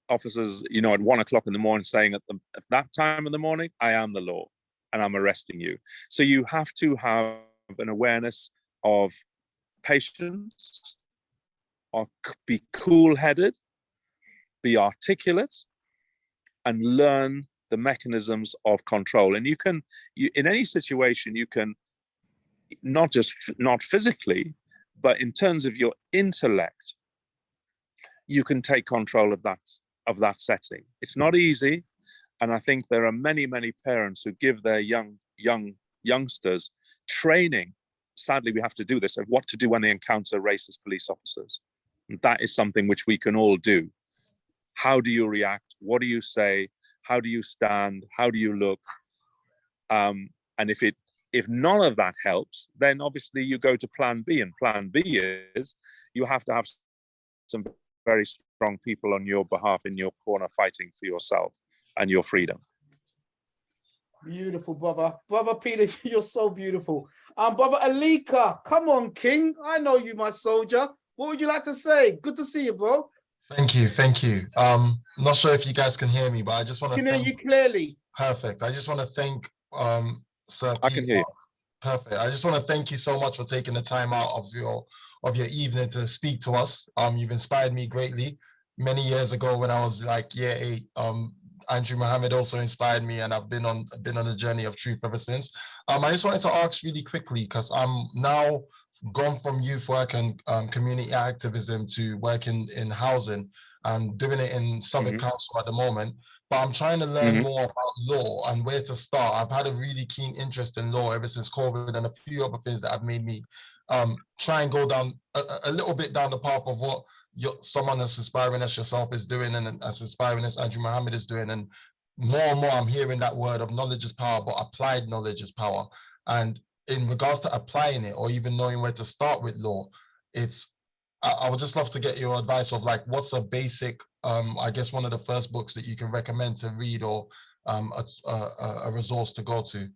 officers, you know, at 1 o'clock in the morning saying at that time in the morning, I am the law and I'm arresting you. So you have to have an awareness of patience, or be cool-headed, be articulate, and learn the mechanisms of control. And you in any situation, you can not physically, but in terms of your intellect, you can take control of that setting. It's not easy, and I think there are many parents who give their youngsters training. Sadly, we have to do this, of what to do when they encounter racist police officers. And that is something which we can all do. How do you react? What do you say? How do you stand? How do you look? And if none of that helps, then obviously you go to plan B, and plan B is you have to have some very strong people on your behalf, in your corner, fighting for yourself and your freedom. Beautiful, brother. Brother Peter, you're so beautiful. Brother Alika, come on, King. I know you, my soldier. What would you like to say? Good to see you, bro. Thank you. I'm not sure if you guys can hear me, but I just want to hear you clearly. Perfect. I just want to thank Sir Peter. I can hear you. Perfect. I just want to thank you so much for taking the time out of your evening to speak to us. You've inspired me greatly. Many years ago, when I was like year 8, Andrew Mohammed also inspired me, and I've been on a journey of truth ever since. I just wanted to ask really quickly, because I'm now gone from youth work and community activism to working in housing and doing it in Southwark Council at the moment. But I'm trying to learn more about law and where to start. I've had a really keen interest in law ever since COVID, and a few other things that have made me try and go down a little bit down the path of what someone as aspiring as yourself is doing, and as aspiring as Andrew Mohammed is doing. And more I'm hearing that word of knowledge is power, but applied knowledge is power. And in regards to applying it, or even knowing where to start with law, I would just love to get your advice of like, what's a basic, I guess one of the first books that you can recommend to read, or a resource to go to?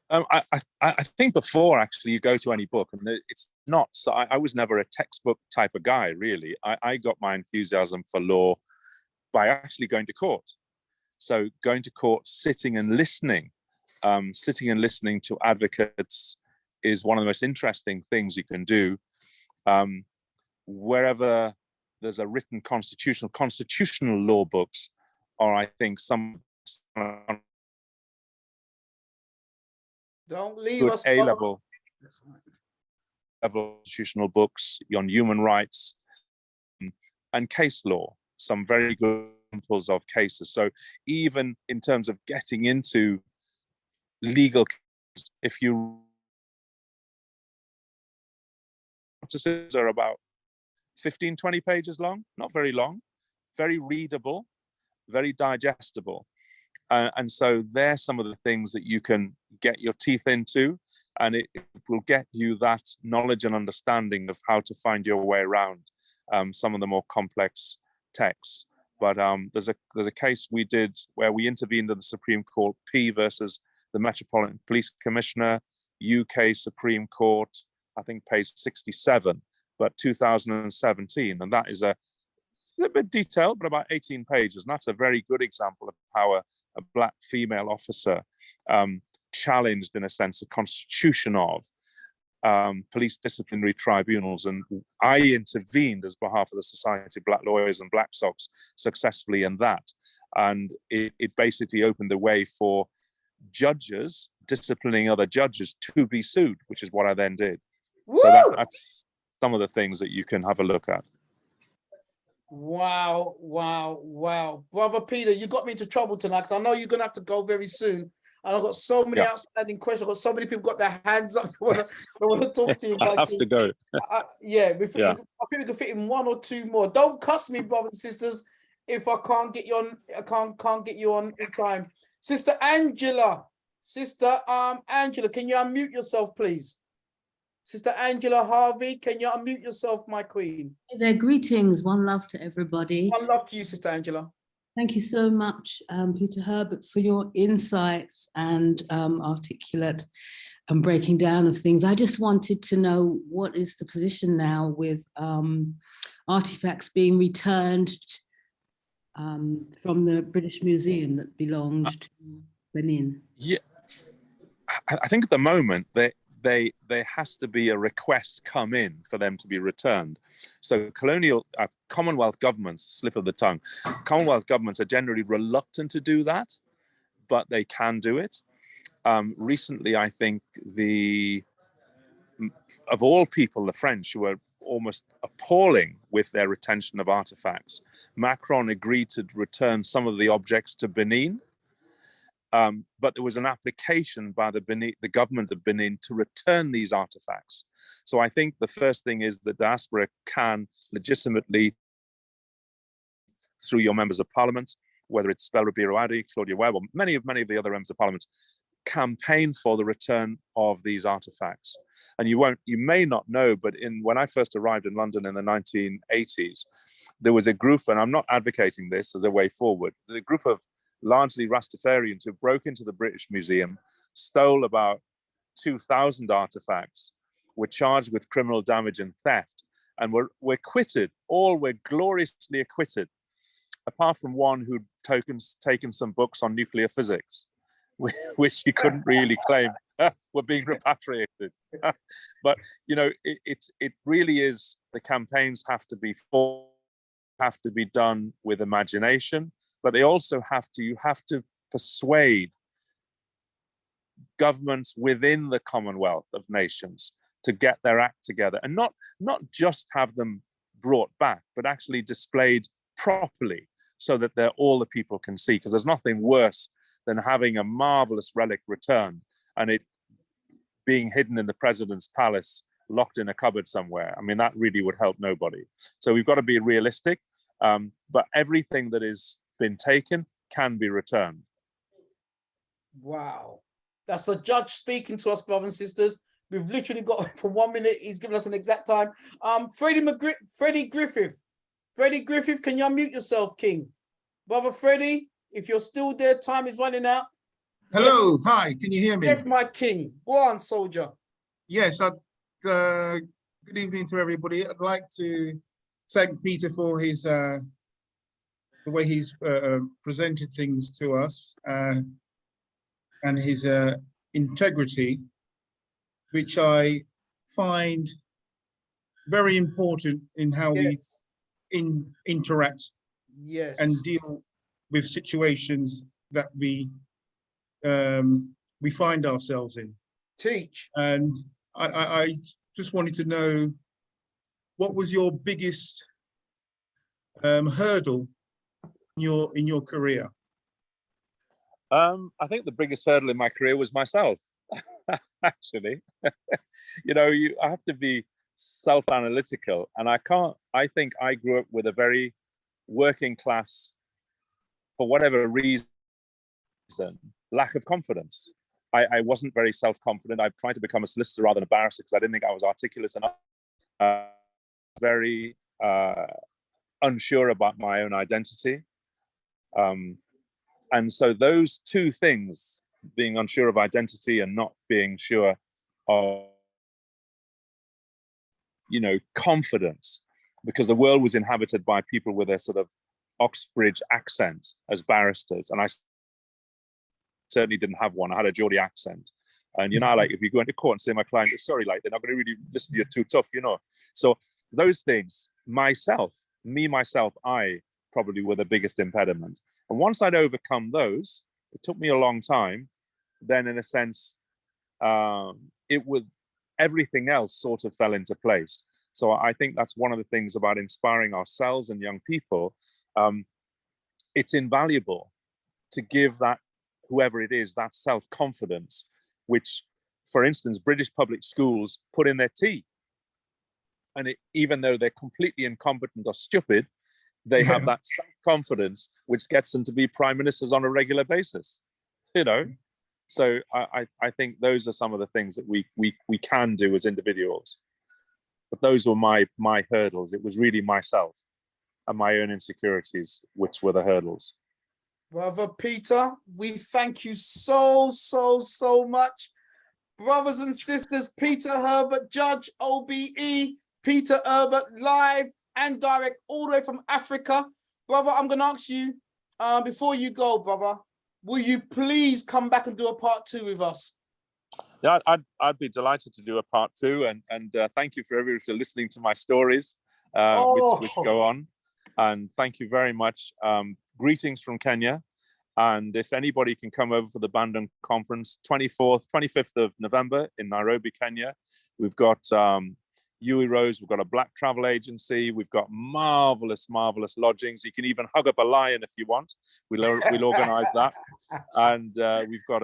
I think before actually you go to any book, and it's not, so I was never a textbook type of guy, really. I got my enthusiasm for law by actually going to court. So going to court, sitting and listening to advocates is one of the most interesting things you can do. Wherever there's a written constitutional law books, or I think some don't leave good us A-level constitutional books on human rights and case law, some very good examples of cases. So even in terms of getting into legal cases, if you notices are about 15-20 pages long, not very long, very readable, very digestible. And so there's some of the things that you can get your teeth into, and it will get you that knowledge and understanding of how to find your way around some of the more complex texts. But there's a case we did where we intervened in the Supreme Court, P versus the Metropolitan Police Commissioner, UK Supreme Court, I think page 67, but 2017. And that is a bit detailed, but about 18 pages. And that's a very good example of how a Black female officer challenged, in a sense, the constitution of police disciplinary tribunals. And I intervened as behalf of the Society of Black Lawyers and Black Sox successfully in that. And it basically opened the way for judges disciplining other judges to be sued, which is what I then did. Woo! So that's some of the things that you can have a look at. Wow, wow, wow. Brother Peter, you got me into trouble tonight, because I know you're going to have to go very soon. And I've got so many outstanding questions. I've got so many people got their hands up. I want to talk to you. I have to go. I think we can fit in one or two more. Don't cuss me, brothers and sisters, if I can't get you on. I can't get you on in time. Sister Angela, Angela, can you unmute yourself, please? Sister Angela Harvey, can you unmute yourself, my queen? Hey there, greetings. One love to everybody. One love to you, Sister Angela. Thank you so much, Peter Herbert, for your insights and articulate and breaking down of things. I just wanted to know, what is the position now with artifacts being returned from the British Museum that belonged to Benin? Yeah, I think at the moment there has to be a request come in for them to be returned. So Commonwealth governments, slip of the tongue, Commonwealth governments are generally reluctant to do that, but they can do it. Recently, I think of all people, the French, who were almost appalling with their retention of artifacts, Macron agreed to return some of the objects to Benin. But there was an application by the government of Benin to return these artifacts. So I think the first thing is the diaspora can legitimately, through your members of parliament, whether it's Belra Biroadi, Claudia Webb, or many of the other members of parliament, campaign for the return of these artifacts. And you may not know, but when I first arrived in London in the 1980s, there was a group, and I'm not advocating this as a way forward, there's a group of largely Rastafarians who broke into the British Museum, stole about 2,000 artifacts, were charged with criminal damage and theft, and were acquitted. All were gloriously acquitted, apart from one who'd taken some books on nuclear physics, which you couldn't really claim were being repatriated. But it really is, the campaigns have to be done with imagination. But they also you have to persuade governments within the Commonwealth of Nations to get their act together, and not just have them brought back, but actually displayed properly so that all the people can see. Because there's nothing worse than having a marvelous relic returned and it being hidden in the president's palace locked in a cupboard somewhere. I mean, that really would help nobody. So we've got to be realistic, but everything that has been taken can be returned. Wow. That's the judge speaking to us, brothers and sisters. We've literally got for 1 minute. He's given us an exact time. Freddie Griffith. Freddie Griffith, can you unmute yourself, King? Brother Freddie, if you're still there, time is running out. Hello, yes. Hi, can you hear me? Yes, my king. Go on, soldier. Yes, good evening to everybody. I'd like to thank Peter for his the way he's presented things to us and his integrity, which I find very important in how yes. we interact yes. and deal with situations that we find ourselves in. Teach. And I just wanted to know, what was your biggest hurdle in your career? I think the biggest hurdle in my career was myself, actually. You know, I have to be self-analytical, and I think I grew up with a very working class, for whatever reason, lack of confidence. I wasn't very self-confident. I tried to become a solicitor rather than a barrister because I didn't think I was articulate enough. Very unsure about my own identity. And so those two things, being unsure of identity and not being sure of, you know, confidence, because the world was inhabited by people with a sort of Oxbridge accent as barristers, and I certainly didn't have one. I had a Geordie accent. And, you know, like if you go into court and say my client is sorry, like they're not going to really listen to you, too tough, you know. So those things, I probably were the biggest impediment. And once I'd overcome those, it took me a long time. Then in a sense, everything else sort of fell into place. So I think that's one of the things about inspiring ourselves and young people. It's invaluable to give that, whoever it is, that self-confidence, which, for instance, British public schools put in their tea. And even though they're completely incompetent or stupid, they have that self-confidence, which gets them to be prime ministers on a regular basis, you know? So I think those are some of the things that we can do as individuals. But those were my hurdles. It was really myself and my own insecurities, which were the hurdles. Brother Peter, we thank you so much. Brothers and sisters, Peter Herbert, Judge OBE, Peter Herbert, live and direct all the way from Africa. Brother, I'm going to ask you, before you go, brother, will you please come back and do a part 2 with us? Yeah, I'd be delighted to do a part 2, and thank you for everyone for listening to my stories, which go on. And thank you very much. Greetings from Kenya. And if anybody can come over for the Bandung Conference, 25th of November in Nairobi, Kenya. We've got Yui Rose, we've got a black travel agency, we've got marvelous lodgings. You can even hug up a lion if you want. We'll organize that. And we've got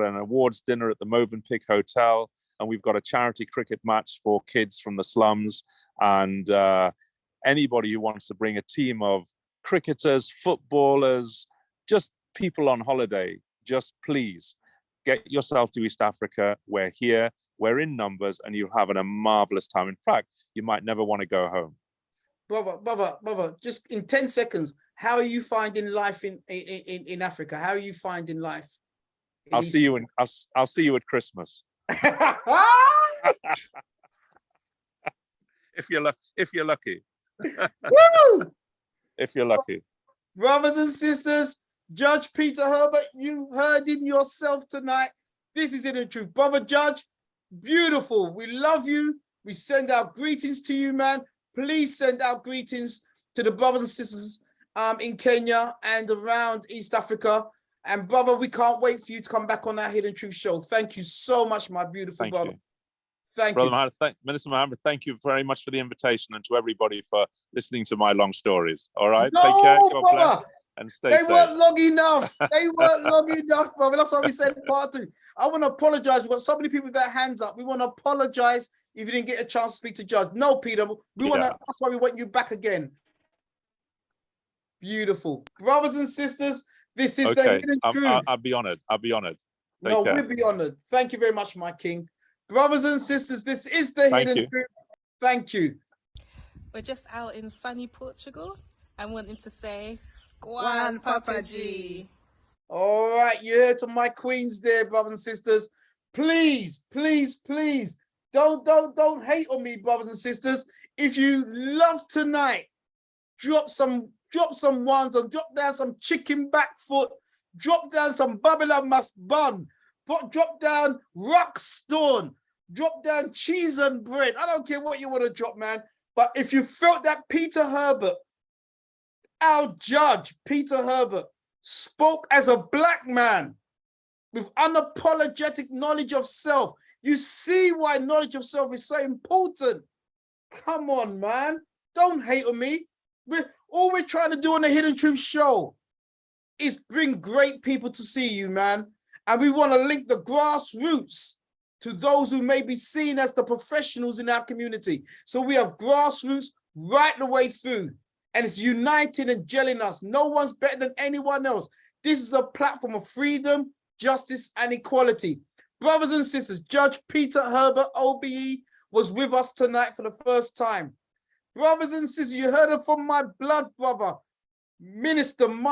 an awards dinner at the Movenpick Hotel, and we've got a charity cricket match for kids from the slums. And anybody who wants to bring a team of cricketers, footballers, just people on holiday, just please get yourself to East Africa. We're here, we're in numbers, and you'll have a marvelous time. In fact, you might never want to go home. Brother, just in 10 seconds, how are you finding life in Africa? How are you finding life? I'll see you at Christmas. if you're lucky. Woo! If you're lucky. Brothers and sisters, Judge Peter Herbert, you heard him yourself tonight. This is Hidden Truth. Brother Judge, beautiful. We love you. We send our greetings to you, man. Please send our greetings to the brothers and sisters in Kenya and around East Africa. And brother, we can't wait for you to come back on our Hidden Truth show. Thank you so much, my beautiful brother. Thank you. Brother Minister Mohammed, thank you very much for the invitation, and to everybody for listening to my long stories. All right, no, take care, God brother. bless, and stay safe. They weren't long enough. They weren't long enough, brother. That's why we said part 2. I want to apologize. We've got so many people with their hands up. We want to apologize if you didn't get a chance to speak to Judge. No, Peter, we want to, that's why we want you back again. Beautiful. Brothers and sisters, this is the hidden truth. I'll be honored. I'll be honored. No, we'll be honored. Thank you very much, my king. Brothers and sisters, this is the hidden truth. Thank you. We're just out in sunny Portugal. I'm wanting to say, Guan Papa G. All right, you heard from my queens there, brothers and sisters. Please, please, please, don't hate on me, brothers and sisters. If you love tonight, drop some ones and drop down some chicken back foot, drop down some Babylon must bun, drop down rock stone, drop down cheese and bread. I don't care what you want to drop, man. But if you felt that Peter Herbert, our judge, Peter Herbert, spoke as a black man with unapologetic knowledge of self, you see why knowledge of self is so important. Come on, man. Don't hate on me. All we're trying to do on the Hidden Truth show is bring great people to see you, man. And we want to link the grassroots to those who may be seen as the professionals in our community. So we have grassroots right the way through, and it's uniting and gelling us. No one's better than anyone else. This is a platform of freedom, justice, and equality. Brothers and sisters, Judge Peter Herbert, OBE, was with us tonight for the first time. Brothers and sisters, you heard it from my blood brother, Minister Mike.